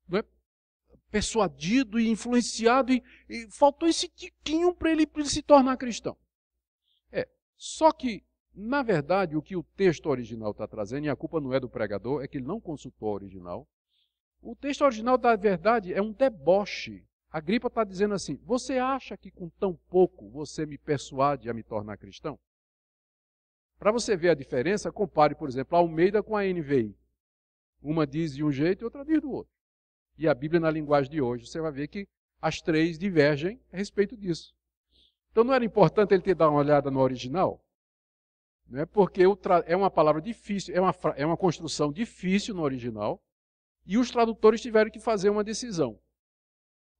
não é, persuadido e influenciado e faltou esse tiquinho para ele se tornar cristão. Só que, na verdade, o que o texto original está trazendo, e a culpa não é do pregador, é que ele não consultou o original. O texto original, da verdade, é um deboche. Agripa está dizendo assim, você acha que com tão pouco você me persuade a me tornar cristão? Para você ver a diferença, compare, por exemplo, a Almeida com a NVI. Uma diz de um jeito e outra diz do outro. E a Bíblia, na linguagem de hoje, você vai ver que as três divergem a respeito disso. Então não era importante ele ter dado uma olhada no original? Não é? Porque é uma palavra difícil, é uma construção difícil no original, e os tradutores tiveram que fazer uma decisão.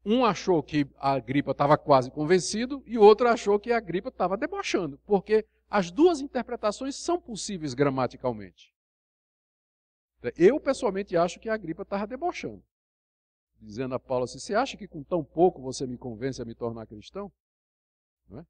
Um achou que a Agripa estava quase convencido, e o outro achou que a Agripa estava debochando, porque as duas interpretações são possíveis gramaticalmente. Eu, pessoalmente, acho que a Agripa estava debochando. Dizendo a Paulo assim, você acha que com tão pouco você me convence a me tornar cristão? Não é?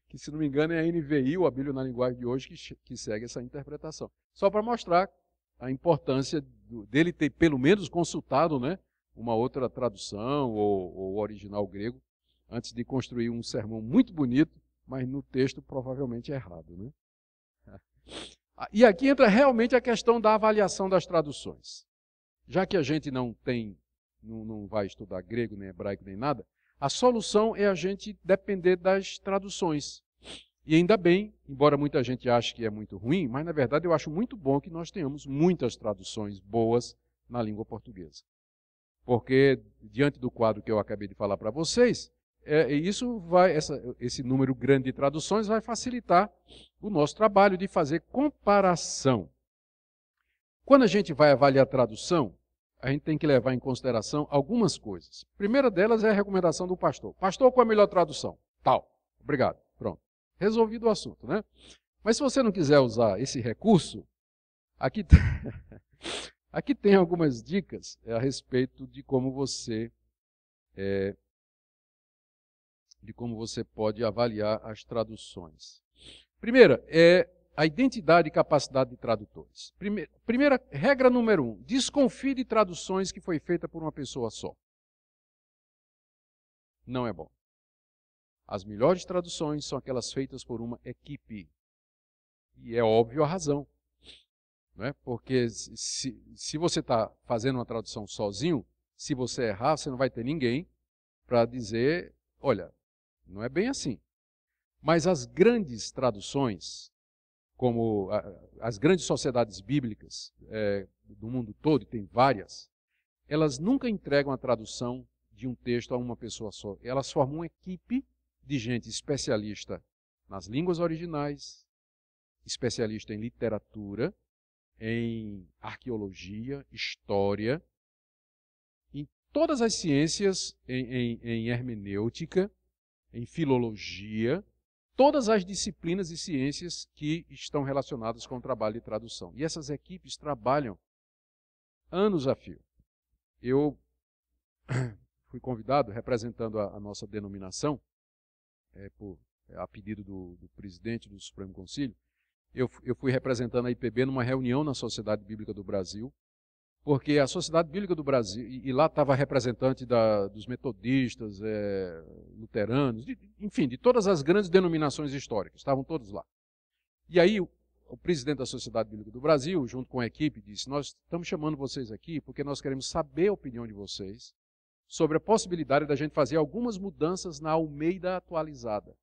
Que, se não me engano, é a NVI, ou a Bíblia na linguagem de hoje, que segue essa interpretação. Só para mostrar a importância dele ter, pelo menos, consultado, né, uma outra tradução ou original grego, antes de construir um sermão muito bonito, mas no texto provavelmente errado. Né? E aqui entra realmente a questão da avaliação das traduções. Já que a gente não vai estudar grego, nem hebraico, nem nada, a solução é a gente depender das traduções. E ainda bem, embora muita gente ache que é muito ruim, mas na verdade eu acho muito bom que nós tenhamos muitas traduções boas na língua portuguesa. Porque, diante do quadro que eu acabei de falar para vocês, esse número grande de traduções vai facilitar o nosso trabalho de fazer comparação. Quando a gente vai avaliar a tradução, a gente tem que levar em consideração algumas coisas. A primeira delas é a recomendação do pastor. Pastor, qual é a melhor tradução? Tal. Obrigado. Pronto. Resolvido o assunto, né? Mas se você não quiser usar esse recurso, aqui tem algumas dicas a respeito de como você pode avaliar as traduções. Primeira é a identidade e capacidade de tradutores. Primeira regra número 1, desconfie de traduções que foi feita por uma pessoa só. Não é bom. As melhores traduções são aquelas feitas por uma equipe. E é óbvio a razão. Não é? Porque se você está fazendo uma tradução sozinho, se você errar, você não vai ter ninguém para dizer, olha, não é bem assim. Mas as grandes traduções, como as grandes sociedades bíblicas do mundo todo, e tem várias, elas nunca entregam a tradução de um texto a uma pessoa só. Elas formam uma equipe de gente especialista nas línguas originais, especialista em literatura, em arqueologia, história, em todas as ciências, em hermenêutica, em filologia, todas as disciplinas e ciências que estão relacionadas com o trabalho de tradução. E essas equipes trabalham anos a fio. Eu fui convidado, representando a nossa denominação, a pedido do presidente do Supremo Concílio, eu fui representando a IPB numa reunião na Sociedade Bíblica do Brasil, porque a Sociedade Bíblica do Brasil, e lá estava representante dos metodistas, luteranos, enfim, de todas as grandes denominações históricas, estavam todos lá. E aí o presidente da Sociedade Bíblica do Brasil, junto com a equipe, disse, nós estamos chamando vocês aqui porque nós queremos saber a opinião de vocês sobre a possibilidade da gente fazer algumas mudanças na Almeida atualizada,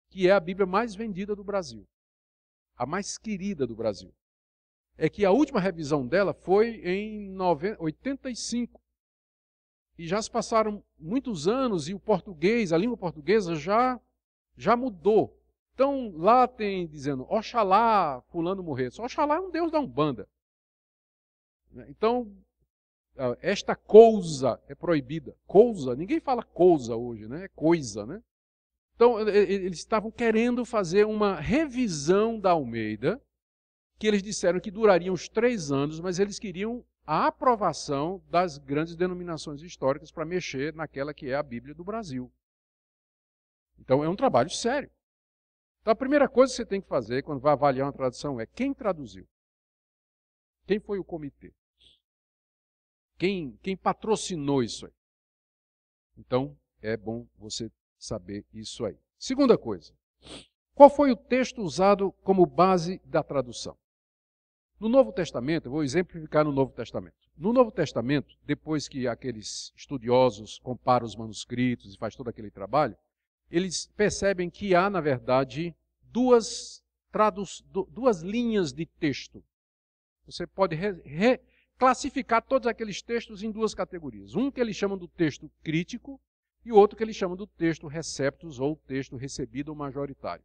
que é a Bíblia mais vendida do Brasil, a mais querida do Brasil. É que a última revisão dela foi em 85. E já se passaram muitos anos e o português, a língua portuguesa já mudou. Então lá tem dizendo, Oxalá fulano morresse. Oxalá é um deus da Umbanda. Então, esta coisa é proibida. Coisa, ninguém fala coisa hoje, né? É coisa, né? Então eles estavam querendo fazer uma revisão da Almeida, que eles disseram que duraria uns 3 anos, mas eles queriam a aprovação das grandes denominações históricas para mexer naquela que é a Bíblia do Brasil. Então é um trabalho sério. Então a primeira coisa que você tem que fazer quando vai avaliar uma tradução é quem traduziu? Quem foi o comitê? Quem patrocinou isso aí? Então é bom você saber isso aí. Segunda coisa, qual foi o texto usado como base da tradução? No Novo Testamento, eu vou exemplificar no Novo Testamento. No Novo Testamento, depois que aqueles estudiosos comparam os manuscritos e faz todo aquele trabalho, eles percebem que há, na verdade, duas linhas de texto. Você pode classificar todos aqueles textos em duas categorias. Um que eles chamam do texto crítico e outro que eles chamam do texto receptus ou texto recebido ou majoritário.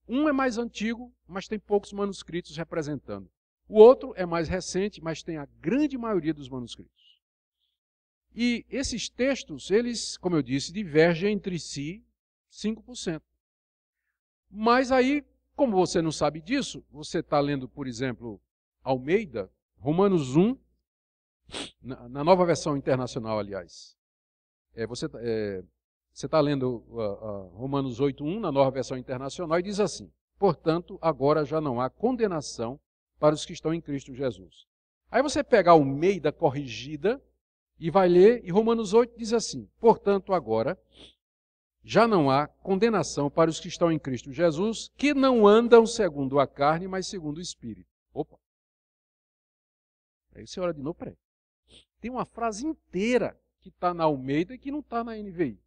Um é mais antigo, mas tem poucos manuscritos representando. O outro é mais recente, mas tem a grande maioria dos manuscritos. E esses textos, eles, como eu disse, divergem entre si 5%. Mas aí, como você não sabe disso, você está lendo, por exemplo, Almeida, Romanos 1, na nova versão internacional, aliás. Você está lendo Romanos 8:1 na nova versão internacional e diz assim: portanto, agora já não há condenação para os que estão em Cristo Jesus. Aí você pega a Almeida corrigida e vai ler, e Romanos 8 diz assim: portanto, agora já não há condenação para os que estão em Cristo Jesus, que não andam segundo a carne, mas segundo o Espírito. Opa! Aí você olha de novo, peraí. Tem uma frase inteira que está na Almeida e que não está na NVI.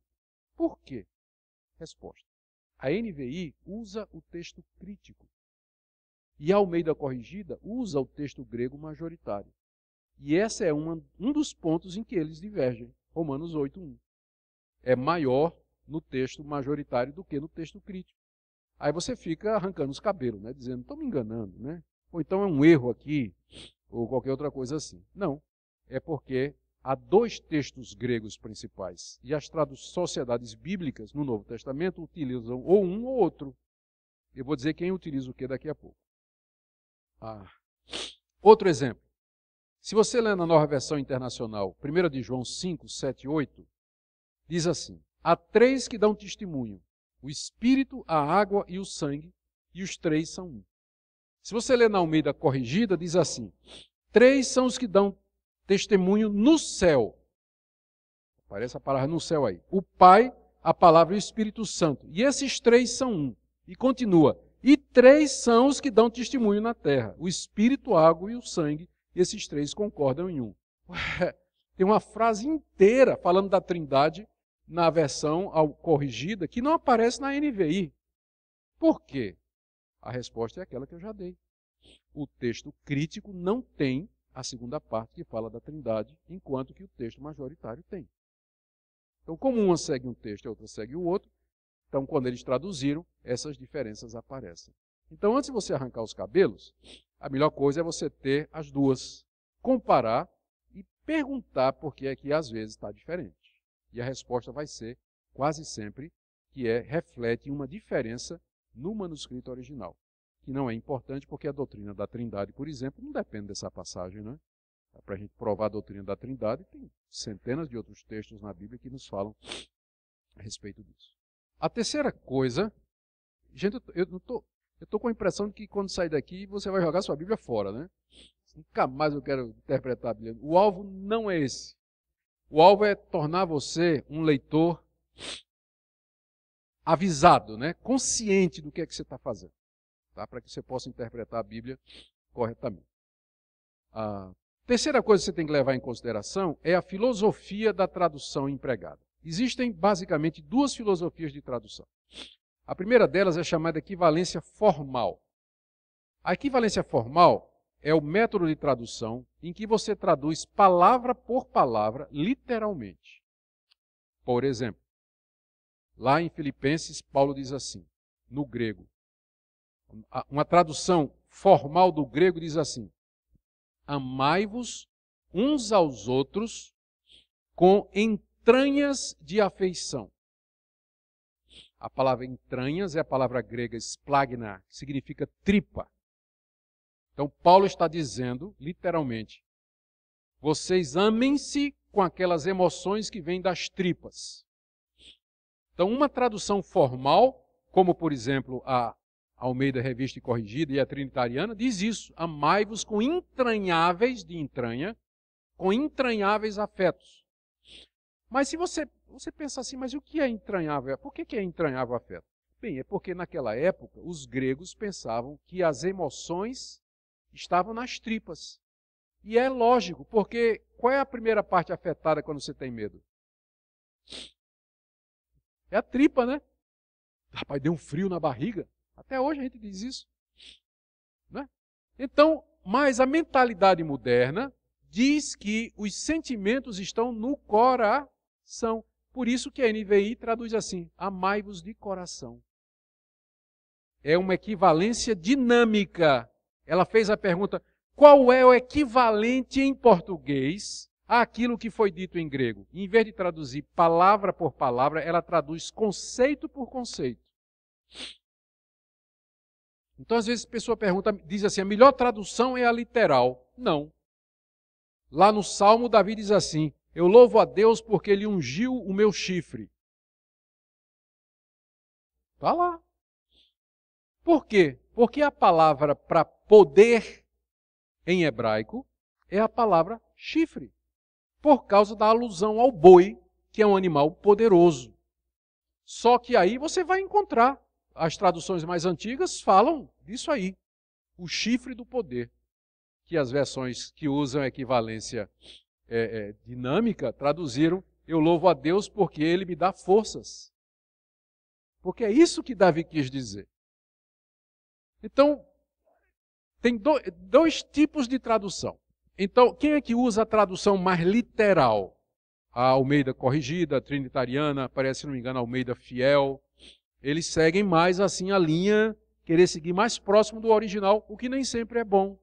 Por quê? Resposta. A NVI usa o texto crítico. E a Almeida corrigida usa o texto grego majoritário. E esse é um dos pontos em que eles divergem. Romanos 8:1. É maior no texto majoritário do que no texto crítico. Aí você fica arrancando os cabelos, né? Dizendo, estão me enganando, né? Ou então é um erro aqui, ou qualquer outra coisa assim. Não, é porque há dois textos gregos principais. E as sociedades bíblicas no Novo Testamento utilizam ou um ou outro. Eu vou dizer quem utiliza o que daqui a pouco. Outro exemplo. Se você ler na nova versão internacional, 1 de João 5, 7 e 8, diz assim: há três que dão testemunho, o Espírito, a água e o sangue, e os três são um. Se você ler na Almeida corrigida, diz assim: três são os que dão testemunho no céu. Aparece a palavra no céu aí. O Pai, a palavra e o Espírito Santo. E esses três são um. E continua: e três são os que dão testemunho na terra, o Espírito, a água e o sangue. Esses três concordam em um. Tem uma frase inteira falando da Trindade na versão corrigida que não aparece na NVI. Por quê? A resposta é aquela que eu já dei. O texto crítico não tem a segunda parte que fala da Trindade, enquanto que o texto majoritário tem. Então, como uma segue um texto e a outra segue o outro, então, quando eles traduziram, essas diferenças aparecem. Então, antes de você arrancar os cabelos, a melhor coisa é você ter as duas, comparar e perguntar por que é que às vezes está diferente. E a resposta vai ser, quase sempre, que reflete uma diferença no manuscrito original. Que não é importante porque a doutrina da Trindade, por exemplo, não depende dessa passagem, né? Para a gente provar a doutrina da Trindade, tem centenas de outros textos na Bíblia que nos falam a respeito disso. A terceira coisa, gente, eu estou com a impressão de que quando sair daqui você vai jogar sua Bíblia fora, né? Nunca mais eu quero interpretar a Bíblia. O alvo não é esse. O alvo é tornar você um leitor avisado, né? Consciente do que é que você está fazendo, tá? Para que você possa interpretar a Bíblia corretamente. A terceira coisa que você tem que levar em consideração é a filosofia da tradução empregada. Existem basicamente duas filosofias de tradução. A primeira delas é chamada equivalência formal. A equivalência formal é o método de tradução em que você traduz palavra por palavra, literalmente. Por exemplo, lá em Filipenses, Paulo diz assim, no grego. Uma tradução formal do grego diz assim: amai-vos uns aos outros com entranhas de afeição. A palavra entranhas é a palavra grega splagna, que significa tripa. Então, Paulo está dizendo, literalmente, Vocês amem-se com aquelas emoções que vêm das tripas. Então, uma tradução formal, como por exemplo a Almeida Revista e Corrigida e a Trinitariana, diz isso: amai-vos com entranháveis, de entranha, com entranháveis afetos. Mas se você pensa assim, mas o que é entranhável? Por que é entranhável afeto? Bem, é porque naquela época os gregos pensavam que as emoções estavam nas tripas. E é lógico, porque qual é a primeira parte afetada quando você tem medo? É a tripa, né? Rapaz, deu um frio na barriga. Até hoje a gente diz isso. Né? Então, mas a mentalidade moderna diz que os sentimentos estão no coração. Por isso que a NVI traduz assim: amai-vos de coração. É uma equivalência dinâmica. Ela fez a pergunta: qual é o equivalente em português àquilo que foi dito em grego? Em vez de traduzir palavra por palavra, ela traduz conceito por conceito. Então, às vezes, a pessoa pergunta, diz assim: a melhor tradução é a literal. Não. Lá no Salmo, Davi diz assim: eu louvo a Deus porque ele ungiu o meu chifre. Está lá. Por quê? Porque a palavra para poder em hebraico é a palavra chifre, por causa da alusão ao boi, que é um animal poderoso. Só que aí você vai encontrar, as traduções mais antigas falam disso aí, o chifre do poder, que as versões que usam a equivalência dinâmica traduziram: eu louvo a Deus porque ele me dá forças. Porque é isso que Davi quis dizer. Então, tem dois tipos de tradução. Então, quem é que usa a tradução mais literal? A Almeida Corrigida, a Trinitariana, parece, se não me engano, a Almeida Fiel. Eles seguem mais assim a linha, querer seguir mais próximo do original, o que nem sempre é bom.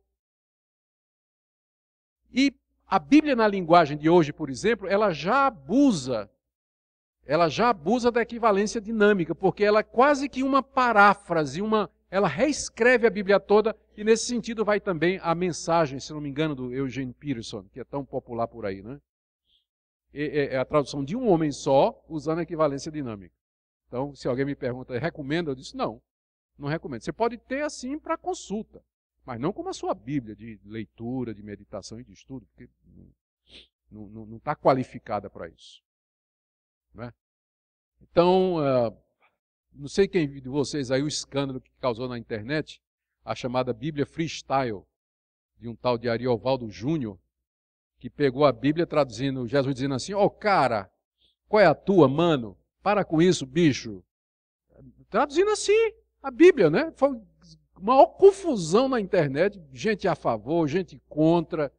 E a Bíblia na linguagem de hoje, por exemplo, ela já abusa da equivalência dinâmica, porque ela é quase que uma paráfrase, ela reescreve a Bíblia toda, e nesse sentido vai também a mensagem, se não me engano, do Eugene Peterson, que é tão popular por aí, né? É a tradução de um homem só, usando a equivalência dinâmica. Então, se alguém me pergunta, recomenda? Eu disse, não recomendo. Você pode ter assim para consulta, mas não como a sua Bíblia de leitura, de meditação e de estudo, porque não está qualificada para isso. Né? Então, não sei quem de vocês aí o escândalo que causou na internet, a chamada Bíblia Freestyle, de um tal de Ariovaldo Júnior, que pegou a Bíblia traduzindo, Jesus dizendo assim: ó, cara, qual é a tua, mano? Para com isso, bicho. Traduzindo assim a Bíblia, né? Foi uma maior confusão na internet, gente a favor, gente contra,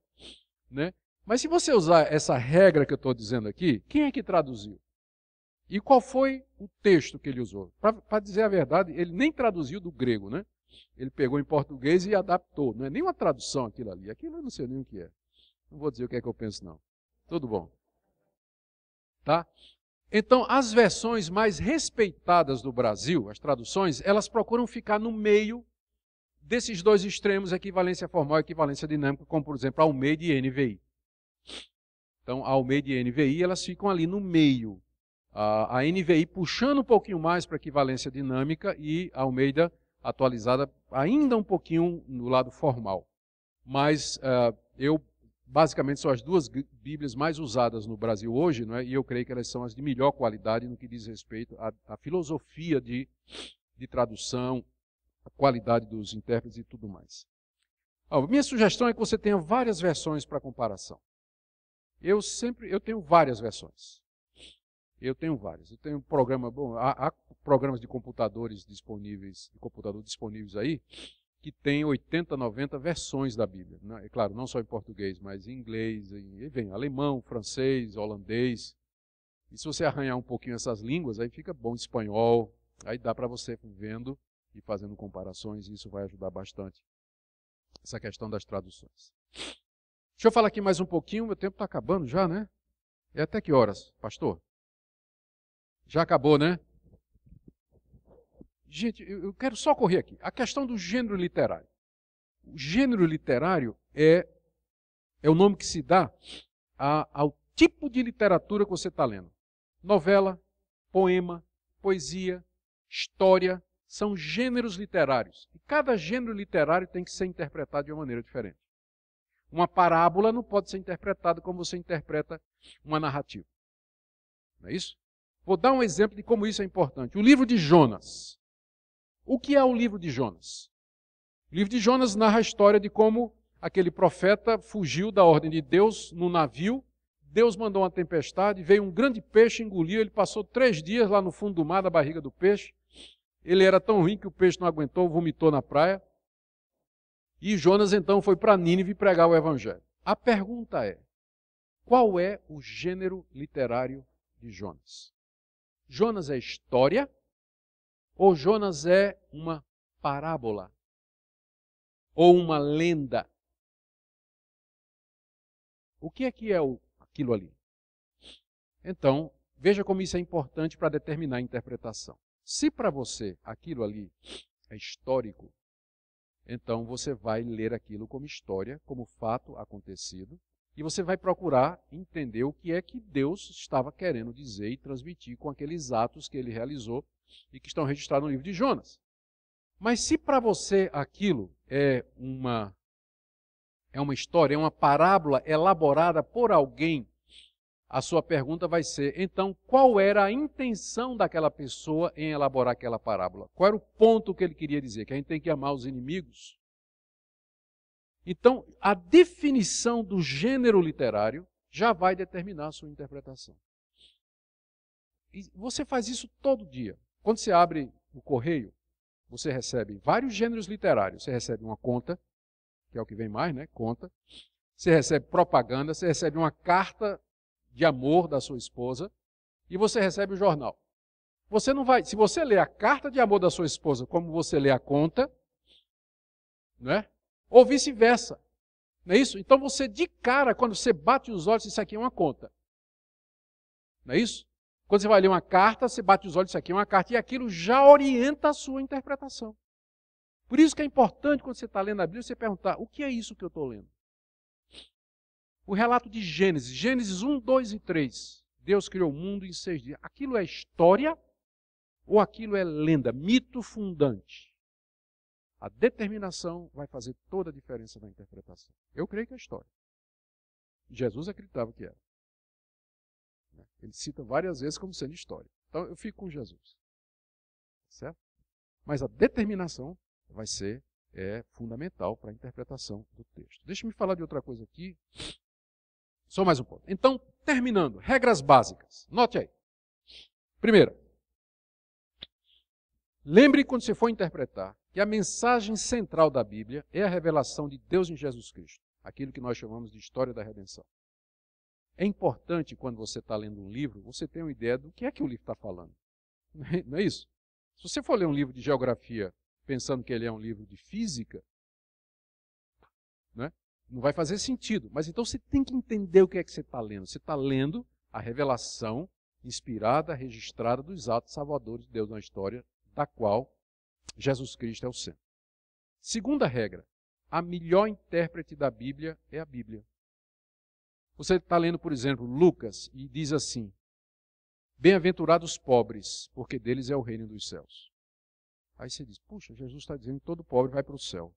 né? Mas se você usar essa regra que eu estou dizendo aqui, quem é que traduziu? E qual foi o texto que ele usou? Para dizer a verdade, ele nem traduziu do grego, né? Ele pegou em português e adaptou. Não é nem uma tradução aquilo ali. Aquilo eu não sei nem o que é. Não vou dizer o que é que eu penso, não. Tudo bom. Tá? Então, as versões mais respeitadas do Brasil, as traduções, elas procuram ficar no meio desses dois extremos, equivalência formal e equivalência dinâmica, como, por exemplo, a Almeida e NVI. Então, a Almeida e NVI, elas ficam ali no meio. A NVI puxando um pouquinho mais para a equivalência dinâmica e a Almeida atualizada ainda um pouquinho no lado formal. Mas basicamente são as duas Bíblias mais usadas no Brasil hoje, não é? E eu creio que elas são as de melhor qualidade no que diz respeito à filosofia de tradução, a qualidade dos intérpretes e tudo mais. Minha sugestão é que você tenha várias versões para comparação. Eu tenho várias versões. Eu tenho várias. Eu tenho um programa, há programas de computadores disponíveis, aí, que tem 80, 90 versões da Bíblia. É claro, não só em português, mas em inglês, em alemão, francês, holandês. E se você arranhar um pouquinho essas línguas, aí fica bom espanhol, aí dá para você vendo e fazendo comparações, e isso vai ajudar bastante essa questão das traduções. Deixa eu falar aqui mais um pouquinho, meu tempo está acabando já, né? É até que horas, pastor? Já acabou, né? Gente, eu quero só correr aqui. A questão do gênero literário. O gênero literário é É o nome que se dá ao tipo de literatura que você está lendo. Novela, poema, poesia, história, são gêneros literários. E cada gênero literário tem que ser interpretado de uma maneira diferente. Uma parábola não pode ser interpretada como você interpreta uma narrativa. Não é isso? Vou dar um exemplo de como isso é importante. O livro de Jonas. O que é o livro de Jonas? O livro de Jonas narra a história de como aquele profeta fugiu da ordem de Deus no navio. Deus mandou uma tempestade, veio um grande peixe, engoliu, ele passou 3 dias lá no fundo do mar, na barriga do peixe. Ele era tão ruim que o peixe não aguentou, vomitou na praia. E Jonas então foi para Nínive pregar o evangelho. A pergunta é, qual é o gênero literário de Jonas? Jonas é história ou Jonas é uma parábola? Ou uma lenda? O que é aquilo ali? Então, veja como isso é importante para determinar a interpretação. Se para você aquilo ali é histórico, então você vai ler aquilo como história, como fato acontecido, e você vai procurar entender o que é que Deus estava querendo dizer e transmitir com aqueles atos que ele realizou e que estão registrados no livro de Jonas. Mas se para você aquilo é uma história, é uma parábola elaborada por alguém, a sua pergunta vai ser, então, qual era a intenção daquela pessoa em elaborar aquela parábola? Qual era o ponto que ele queria dizer? Que a gente tem que amar os inimigos? Então, a definição do gênero literário já vai determinar a sua interpretação. E você faz isso todo dia. Quando você abre o correio, você recebe vários gêneros literários. Você recebe uma conta, que é o que vem mais, né? Conta. Você recebe propaganda, você recebe uma carta de amor da sua esposa e você recebe o jornal. Você não vai, se você ler a carta de amor da sua esposa como você lê a conta, não é? Ou vice-versa. Não é isso? Então você de cara, quando você bate os olhos, isso aqui é uma conta. Não é isso? Quando você vai ler uma carta, você bate os olhos, isso aqui é uma carta, e aquilo já orienta a sua interpretação. Por isso que é importante, quando você está lendo a Bíblia, você perguntar, o que é isso que eu estou lendo? O relato de Gênesis, Gênesis 1, 2 e 3. Deus criou o mundo em 6 dias. Aquilo é história ou aquilo é lenda, mito fundante? A determinação vai fazer toda a diferença na interpretação. Eu creio que é história. Jesus acreditava que era. Ele cita várias vezes como sendo história. Então eu fico com Jesus. Certo? Mas a determinação vai ser fundamental para a interpretação do texto. Deixa-me falar de outra coisa aqui. Só mais um ponto. Então, terminando, regras básicas. Note aí. Primeira, lembre quando você for interpretar que a mensagem central da Bíblia é a revelação de Deus em Jesus Cristo. Aquilo que nós chamamos de história da redenção. É importante, quando você está lendo um livro, você ter uma ideia do que é que o livro está falando. Não é isso? Se você for ler um livro de geografia pensando que ele é um livro de física, né? Não vai fazer sentido. Mas então você tem que entender o que é que você está lendo. Você está lendo a revelação inspirada, registrada dos atos salvadores de Deus na história, da qual Jesus Cristo é o centro. Segunda regra, a melhor intérprete da Bíblia é a Bíblia. Você está lendo, por exemplo, Lucas e diz assim, bem-aventurados os pobres, porque deles é o reino dos céus. Aí você diz, puxa, Jesus está dizendo que todo pobre vai para o céu.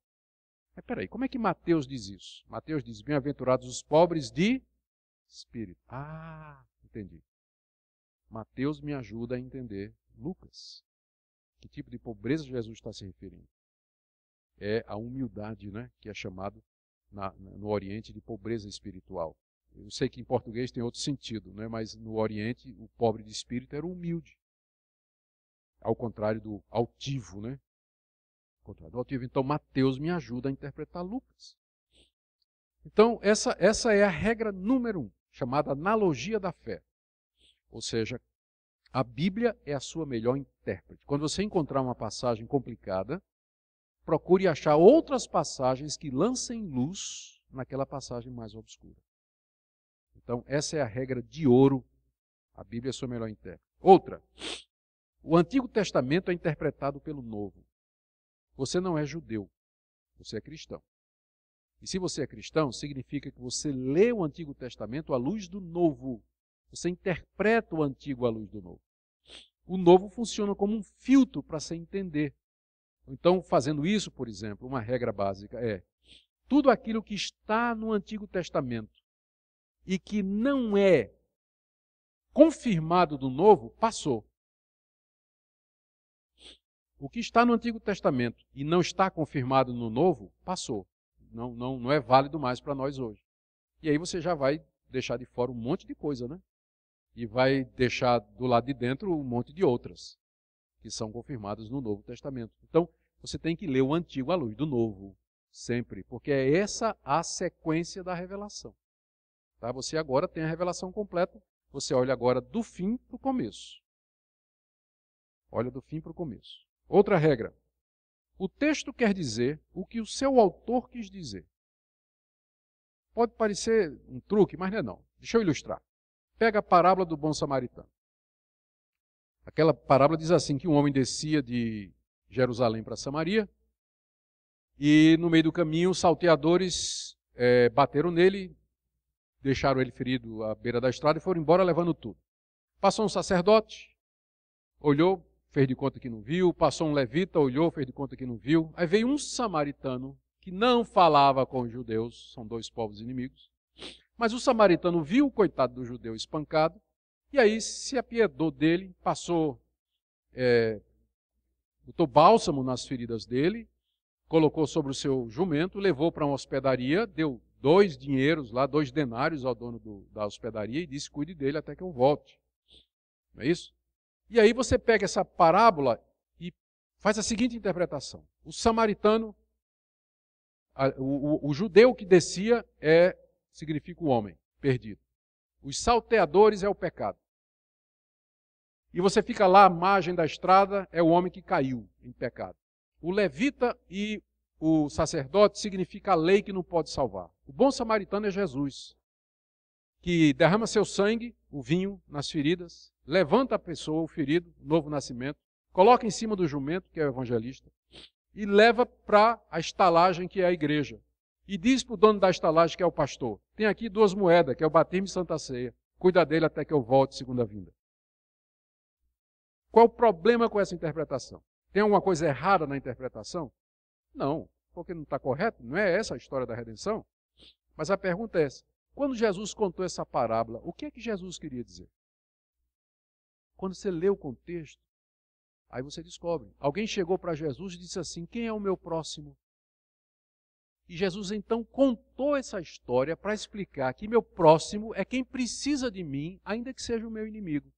Mas peraí, como é que Mateus diz isso? Mateus diz, bem-aventurados os pobres de espírito. Ah, entendi. Mateus me ajuda a entender Lucas. Que tipo de pobreza Jesus está se referindo? É a humildade, né, que é chamado no Oriente de pobreza espiritual. Eu sei que em português tem outro sentido, né, mas no Oriente o pobre de espírito era o humilde. Ao contrário do altivo, né? Então, Mateus me ajuda a interpretar Lucas. Então, essa é a regra número 1, chamada analogia da fé. Ou seja, a Bíblia é a sua melhor intérprete. Quando você encontrar uma passagem complicada, procure achar outras passagens que lancem luz naquela passagem mais obscura. Então, essa é a regra de ouro. A Bíblia é a sua melhor intérprete. Outra, o Antigo Testamento é interpretado pelo Novo. Você não é judeu, você é cristão. E se você é cristão, significa que você lê o Antigo Testamento à luz do Novo. Você interpreta o Antigo à luz do Novo. O Novo funciona como um filtro para se entender. Então, fazendo isso, por exemplo, uma regra básica é: tudo aquilo que está no Antigo Testamento e que não é confirmado do Novo, passou. O que está no Antigo Testamento e não está confirmado no Novo, passou. Não é válido mais para nós hoje. E aí você já vai deixar de fora um monte de coisa, né? E vai deixar do lado de dentro um monte de outras, que são confirmadas no Novo Testamento. Então, você tem que ler o Antigo à luz do Novo, sempre, porque é essa a sequência da revelação. Tá? Você agora tem a revelação completa, você olha agora do fim para o começo. Olha do fim para o começo. Outra regra. O texto quer dizer o que o seu autor quis dizer. Pode parecer um truque, mas não é não. Deixa eu ilustrar. Pega a parábola do bom samaritano. Aquela parábola diz assim, que um homem descia de Jerusalém para Samaria e no meio do caminho os salteadores bateram nele, deixaram ele ferido à beira da estrada e foram embora levando tudo. Passou um sacerdote, olhou, fez de conta que não viu. Passou um levita, olhou, fez de conta que não viu. Aí veio um samaritano que não falava com os judeus, são dois povos inimigos. Mas o samaritano viu o coitado do judeu espancado e aí se apiedou dele, botou bálsamo nas feridas dele, colocou sobre o seu jumento, levou para uma hospedaria, deu 2 dinheiros lá, 2 denários ao dono da hospedaria e disse: cuide dele até que eu volte. Não é isso? E aí você pega essa parábola e faz a seguinte interpretação. O samaritano, o judeu que descia significa o homem perdido. Os salteadores é o pecado. E você fica lá à margem da estrada, é o homem que caiu em pecado. O levita e o sacerdote significa a lei que não pode salvar. O bom samaritano é Jesus, que derrama seu sangue, o vinho, nas feridas, levanta a pessoa, o ferido, o novo nascimento, coloca em cima do jumento, que é o evangelista, e leva para a estalagem, que é a igreja. E diz para o dono da estalagem, que é o pastor: tem aqui 2 moedas, que é o batismo e Santa Ceia. Cuida dele até que eu volte, segunda vinda. Qual o problema com essa interpretação? Tem alguma coisa errada na interpretação? Não, porque não está correto, não é essa a história da redenção. Mas a pergunta é essa: quando Jesus contou essa parábola, o que é que Jesus queria dizer? Quando você lê o contexto, aí você descobre. Alguém chegou para Jesus e disse assim: quem é o meu próximo? E Jesus então contou essa história para explicar que meu próximo é quem precisa de mim, ainda que seja o meu inimigo.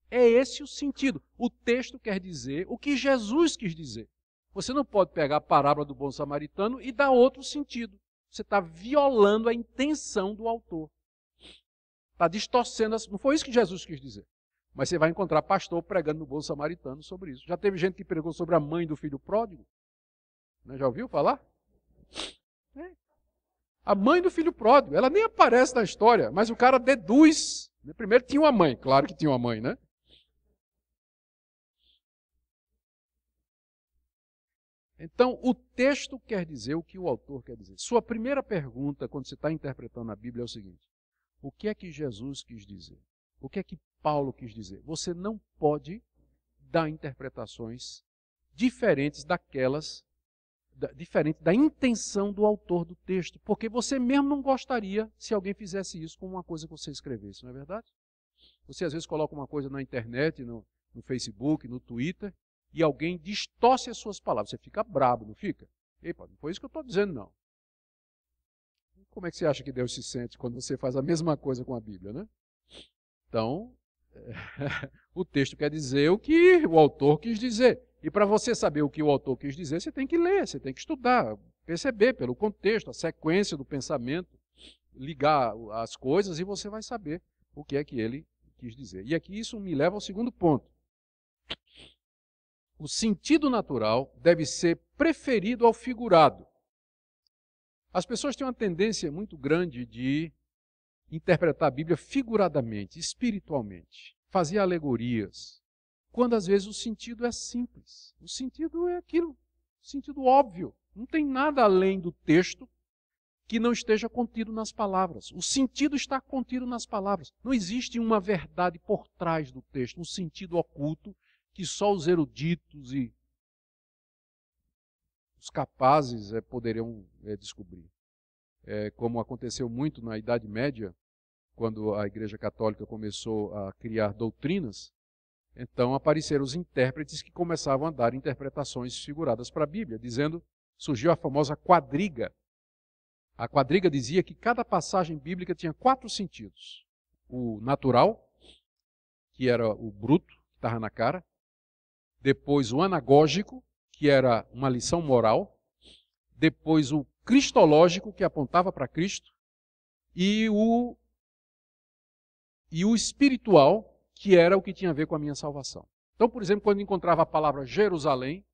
É esse o sentido. O texto quer dizer o que Jesus quis dizer. Você não pode pegar a parábola do bom samaritano e dar outro sentido. Você está violando a intenção do autor. Está distorcendo. Não foi isso que Jesus quis dizer. Mas você vai encontrar pastor pregando no bom samaritano sobre isso. Já teve gente que pregou sobre a mãe do filho pródigo? Já ouviu falar? A mãe do filho pródigo. Ela nem aparece na história, mas o cara deduz. Primeiro tinha uma mãe, claro que tinha uma mãe, né? Então, o texto quer dizer o que o autor quer dizer. Sua primeira pergunta, quando você está interpretando a Bíblia, é o seguinte: o que é que Jesus quis dizer? O que é que Paulo quis dizer? Você não pode dar interpretações diferentes diferente da intenção do autor do texto, porque você mesmo não gostaria se alguém fizesse isso com uma coisa que você escrevesse, não é verdade? Você às vezes coloca uma coisa na internet, no Facebook, no Twitter, e alguém distorce as suas palavras. Você fica brabo, não fica? Epa, não foi isso que eu estou dizendo, não. Como é que você acha que Deus se sente quando você faz a mesma coisa com a Bíblia, né? Então, o texto quer dizer o que o autor quis dizer. E para você saber o que o autor quis dizer, você tem que ler, você tem que estudar, perceber pelo contexto, a sequência do pensamento, ligar as coisas e você vai saber o que é que ele quis dizer. E aqui isso me leva ao segundo ponto. O sentido natural deve ser preferido ao figurado. As pessoas têm uma tendência muito grande de interpretar a Bíblia figuradamente, espiritualmente, fazer alegorias, quando às vezes o sentido é simples. O sentido é aquilo, o sentido óbvio. Não tem nada além do texto que não esteja contido nas palavras. O sentido está contido nas palavras. Não existe uma verdade por trás do texto, um sentido oculto que só os eruditos e os capazes poderiam descobrir. Como aconteceu muito na Idade Média, quando a Igreja Católica começou a criar doutrinas, então apareceram os intérpretes que começavam a dar interpretações figuradas para a Bíblia, surgiu a famosa quadriga. A quadriga dizia que cada passagem bíblica tinha 4 sentidos. O natural, que era o bruto, que estava na cara. Depois o anagógico, que era uma lição moral. Depois o cristológico, que apontava para Cristo. E o espiritual, que era o que tinha a ver com a minha salvação. Então, por exemplo, quando encontrava a palavra Jerusalém,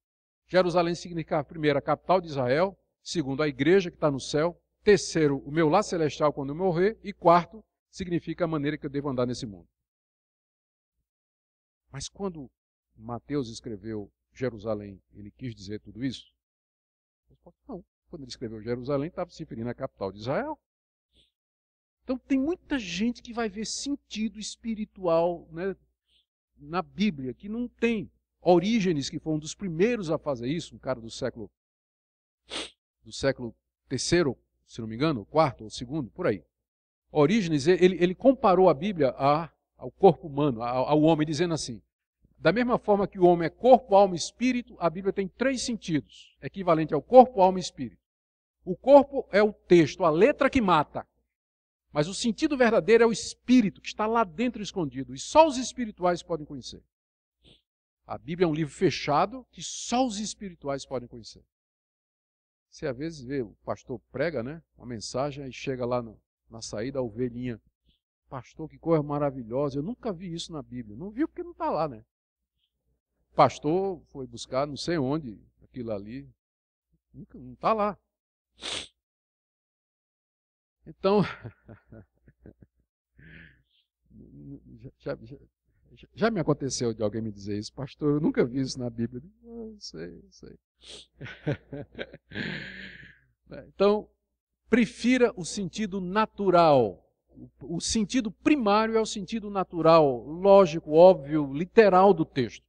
Jerusalém significava, primeiro, a capital de Israel, segundo, a igreja que está no céu, terceiro, o meu lar celestial quando eu morrer, e quarto, significa a maneira que eu devo andar nesse mundo. Mas quando Mateus escreveu Jerusalém, ele quis dizer tudo isso? Não. Quando ele escreveu Jerusalém, estava se referindo à capital de Israel. Então tem muita gente que vai ver sentido espiritual, né, na Bíblia, que não tem. Orígenes, que foi um dos primeiros a fazer isso, um cara do século III, se não me engano, quarto ou segundo, por aí. Orígenes, ele comparou a Bíblia ao corpo humano, ao homem, dizendo assim, da mesma forma que o homem é corpo, alma e espírito, a Bíblia tem 3 sentidos, equivalente ao corpo, alma e espírito. O corpo é o texto, a letra que mata. Mas o sentido verdadeiro é o espírito, que está lá dentro escondido, e só os espirituais podem conhecer. A Bíblia é um livro fechado que só os espirituais podem conhecer. Você às vezes vê, o pastor prega, né, uma mensagem, e chega lá na saída a ovelhinha. Pastor, que coisa maravilhosa, eu nunca vi isso na Bíblia. Não viu porque não está lá, né? O pastor foi buscar não sei onde, aquilo ali, não está lá. Então, já me aconteceu de alguém me dizer isso, pastor, eu nunca vi isso na Bíblia. Eu sei. Então, prefira o sentido natural. O sentido primário é o sentido natural, lógico, óbvio, literal do texto.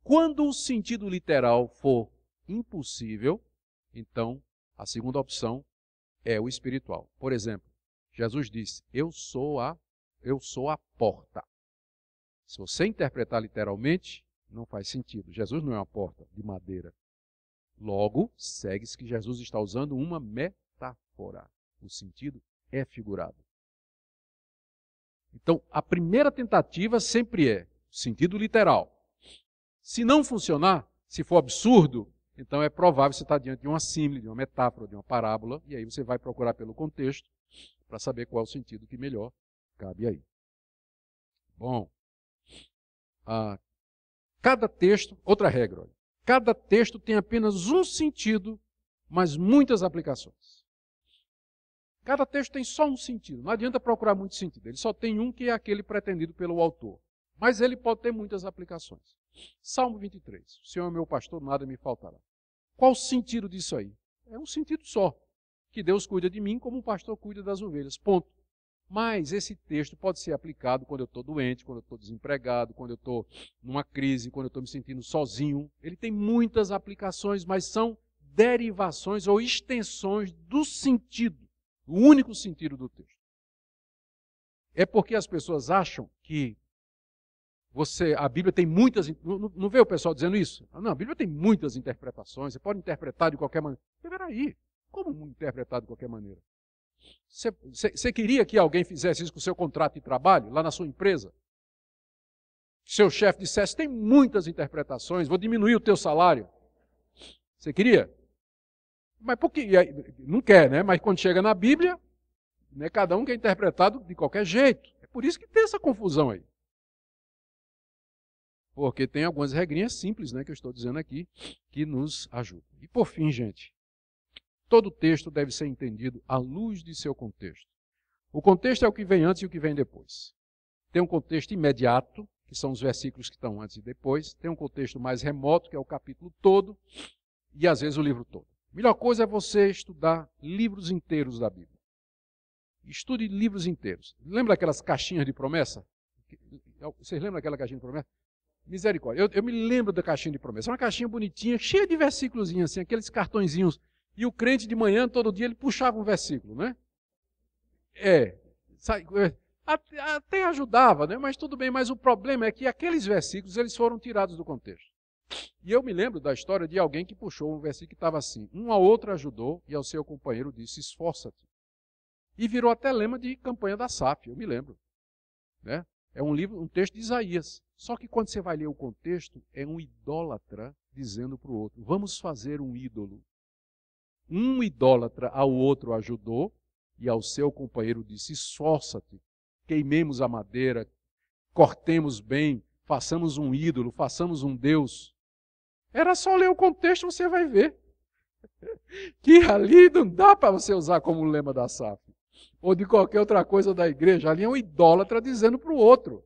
Quando o sentido literal for impossível, então a segunda opção é o espiritual. Por exemplo, Jesus disse, eu sou a porta. Se você interpretar literalmente, não faz sentido. Jesus não é uma porta de madeira. Logo, segue-se que Jesus está usando uma metáfora. O sentido é figurado. Então, a primeira tentativa sempre é sentido literal. Se não funcionar, se for absurdo, então é provável você estar diante de uma símile, de uma metáfora, de uma parábola, e aí você vai procurar pelo contexto para saber qual é o sentido que melhor cabe aí. Bom, cada texto, outra regra, olha, cada texto tem apenas um sentido, mas muitas aplicações. Cada texto tem só um sentido, não adianta procurar muito sentido, ele só tem um que é aquele pretendido pelo autor, mas ele pode ter muitas aplicações. Salmo 23, o Senhor é meu pastor, nada me faltará. Qual o sentido disso aí? É um sentido só, que Deus cuida de mim como um pastor cuida das ovelhas, ponto. Mas esse texto pode ser aplicado quando eu estou doente, quando eu estou desempregado, quando eu estou numa crise, quando eu estou me sentindo sozinho. Ele tem muitas aplicações, mas são derivações ou extensões do sentido, o único sentido do texto. É porque as pessoas acham que a Bíblia tem muitas... Não vê o pessoal dizendo isso? Não, a Bíblia tem muitas interpretações, você pode interpretar de qualquer maneira. Espera aí, como interpretar de qualquer maneira? Você queria que alguém fizesse isso com o seu contrato de trabalho, lá na sua empresa? Seu chefe dissesse, tem muitas interpretações, vou diminuir o teu salário. Você queria? Mas por que? Não quer, né? Mas quando chega na Bíblia, né, cada um quer interpretado de qualquer jeito. É por isso que tem essa confusão aí. Porque tem algumas regrinhas simples, né, que eu estou dizendo aqui, que nos ajudam. E por fim, gente, todo texto deve ser entendido à luz de seu contexto. O contexto é o que vem antes e o que vem depois. Tem um contexto imediato, que são os versículos que estão antes e depois. Tem um contexto mais remoto, que é o capítulo todo, e às vezes o livro todo. A melhor coisa é você estudar livros inteiros da Bíblia. Estude livros inteiros. Lembra aquelas caixinhas de promessa? Vocês lembram daquela caixinha de promessa? Misericórdia. Eu me lembro da caixinha de promessa. Uma caixinha bonitinha, cheia de versículos assim, aqueles cartõezinhos. E o crente de manhã, todo dia, ele puxava um versículo, né? Até ajudava, né? Mas tudo bem. Mas o problema é que aqueles versículos, eles foram tirados do contexto. E eu me lembro da história de alguém que puxou um versículo que estava assim: um ao outro ajudou e ao seu companheiro disse, esforça-te. E virou até lema de campanha da SAF, eu me lembro, né? É um texto de Isaías. Só que quando você vai ler o contexto, é um idólatra dizendo para o outro, vamos fazer um ídolo. Um idólatra ao outro ajudou e ao seu companheiro disse, esforça-te, queimemos a madeira, cortemos bem, façamos um ídolo, façamos um Deus. Era só ler o contexto, você vai ver que ali não dá para você usar como lema da SAF. Ou de qualquer outra coisa da igreja. Ali é um idólatra dizendo para o outro.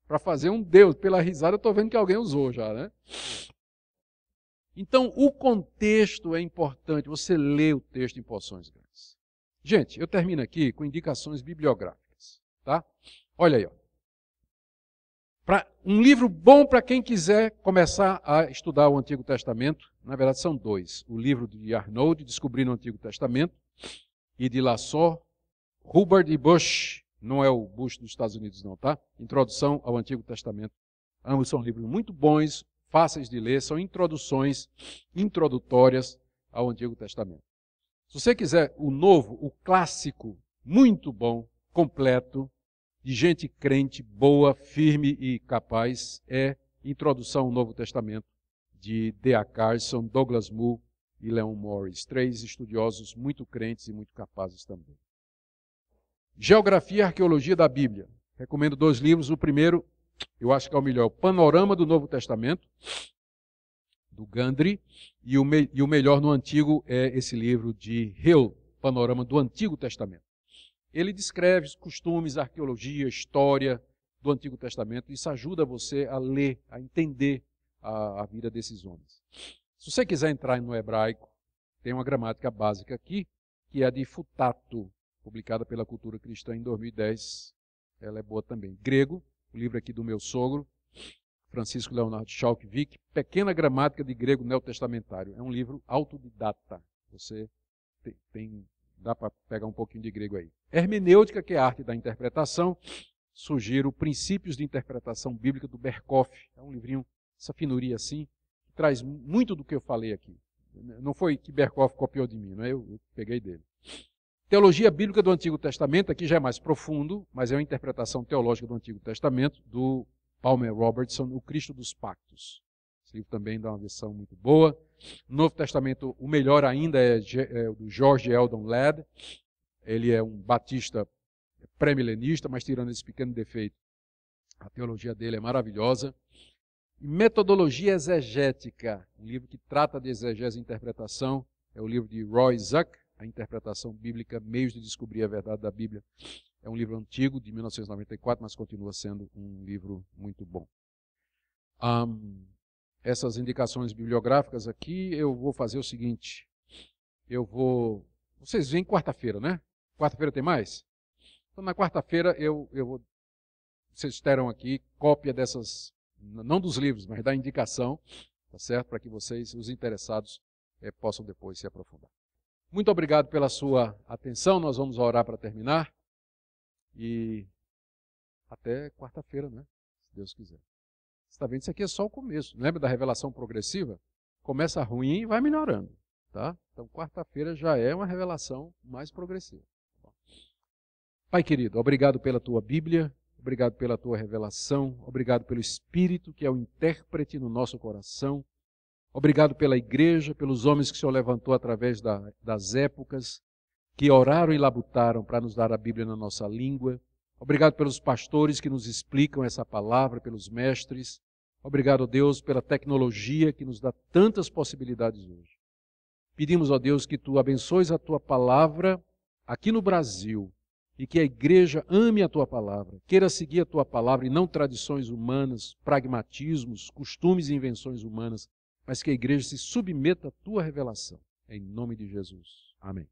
Para fazer um Deus. Pela risada eu estou vendo que alguém usou já, né? Então, o contexto é importante. Você lê o texto em porções grandes. Gente, eu termino aqui com indicações bibliográficas. Tá? Olha aí. Ó. Um livro bom para quem quiser começar a estudar o Antigo Testamento. Na verdade, são dois. O livro de Arnold, Descobrindo o Antigo Testamento, e de Lassor, Hubbard e Bush, não é o Bush dos Estados Unidos não, tá? Introdução ao Antigo Testamento. Ambos são livros muito bons, fáceis de ler, são introduções introdutórias ao Antigo Testamento. Se você quiser o novo, o clássico, muito bom, completo, de gente crente, boa, firme e capaz, é Introdução ao Novo Testamento, de D.A. Carson, Douglas Moo e Leon Morris, 3 estudiosos muito crentes e muito capazes também. Geografia e Arqueologia da Bíblia. Recomendo 2 livros. O primeiro, eu acho que é o melhor, Panorama do Novo Testamento, do Gundry, e o melhor no Antigo é esse livro de Hill, Panorama do Antigo Testamento. Ele descreve os costumes, arqueologia, história do Antigo Testamento. Isso ajuda você a ler, a entender a vida desses homens. Se você quiser entrar no hebraico, tem uma gramática básica aqui, que é a de Futato, publicada pela Cultura Cristã em 2010. Ela é boa também. Grego, o livro aqui do meu sogro, Francisco Leonardo Schalkvik, Pequena Gramática de Grego Neotestamentário. É um livro autodidata. Você dá para pegar um pouquinho de grego aí. Hermenêutica, que é a arte da interpretação. Sugiro Princípios de Interpretação Bíblica do Berkhoff. É um livrinho, essa finuria assim, que traz muito do que eu falei aqui. Não foi que Berkhoff copiou de mim, não é? Eu peguei dele. Teologia Bíblica do Antigo Testamento, aqui já é mais profundo, mas é uma interpretação teológica do Antigo Testamento, do Palmer Robertson, O Cristo dos Pactos. Esse livro também dá uma versão muito boa. No Novo Testamento, o melhor ainda é o do George Eldon Ladd. Ele é um batista pré-milenista, mas tirando esse pequeno defeito, a teologia dele é maravilhosa. E Metodologia Exegética, um livro que trata de exegese e interpretação, é o livro de Roy Zuck, A Interpretação Bíblica, Meios de Descobrir a Verdade da Bíblia. É um livro antigo, de 1994, mas continua sendo um livro muito bom. Essas indicações bibliográficas aqui, eu vou fazer o seguinte. Vocês vêm quarta-feira, né? Quarta-feira tem mais? Então, na quarta-feira, vocês terão aqui cópia dessas, não dos livros, mas da indicação, tá certo? Para que vocês, os interessados, possam depois se aprofundar. Muito obrigado pela sua atenção. Nós vamos orar para terminar. E até quarta-feira, né? Se Deus quiser. Você está vendo? Isso aqui é só o começo. Lembra da revelação progressiva? Começa ruim e vai melhorando. Tá? Então, quarta-feira já é uma revelação mais progressiva. Pai querido, obrigado pela tua Bíblia, obrigado pela tua revelação, obrigado pelo Espírito que é o intérprete no nosso coração, obrigado pela igreja, pelos homens que o Senhor levantou através das épocas, que oraram e labutaram para nos dar a Bíblia na nossa língua. Obrigado pelos pastores que nos explicam essa palavra, pelos mestres. Obrigado, Deus, pela tecnologia que nos dá tantas possibilidades hoje. Pedimos, ó Deus, que Tu abençoes a Tua palavra aqui no Brasil e que a igreja ame a Tua palavra, queira seguir a Tua palavra e não tradições humanas, pragmatismos, costumes e invenções humanas, mas que a igreja se submeta à Tua revelação. Em nome de Jesus. Amém.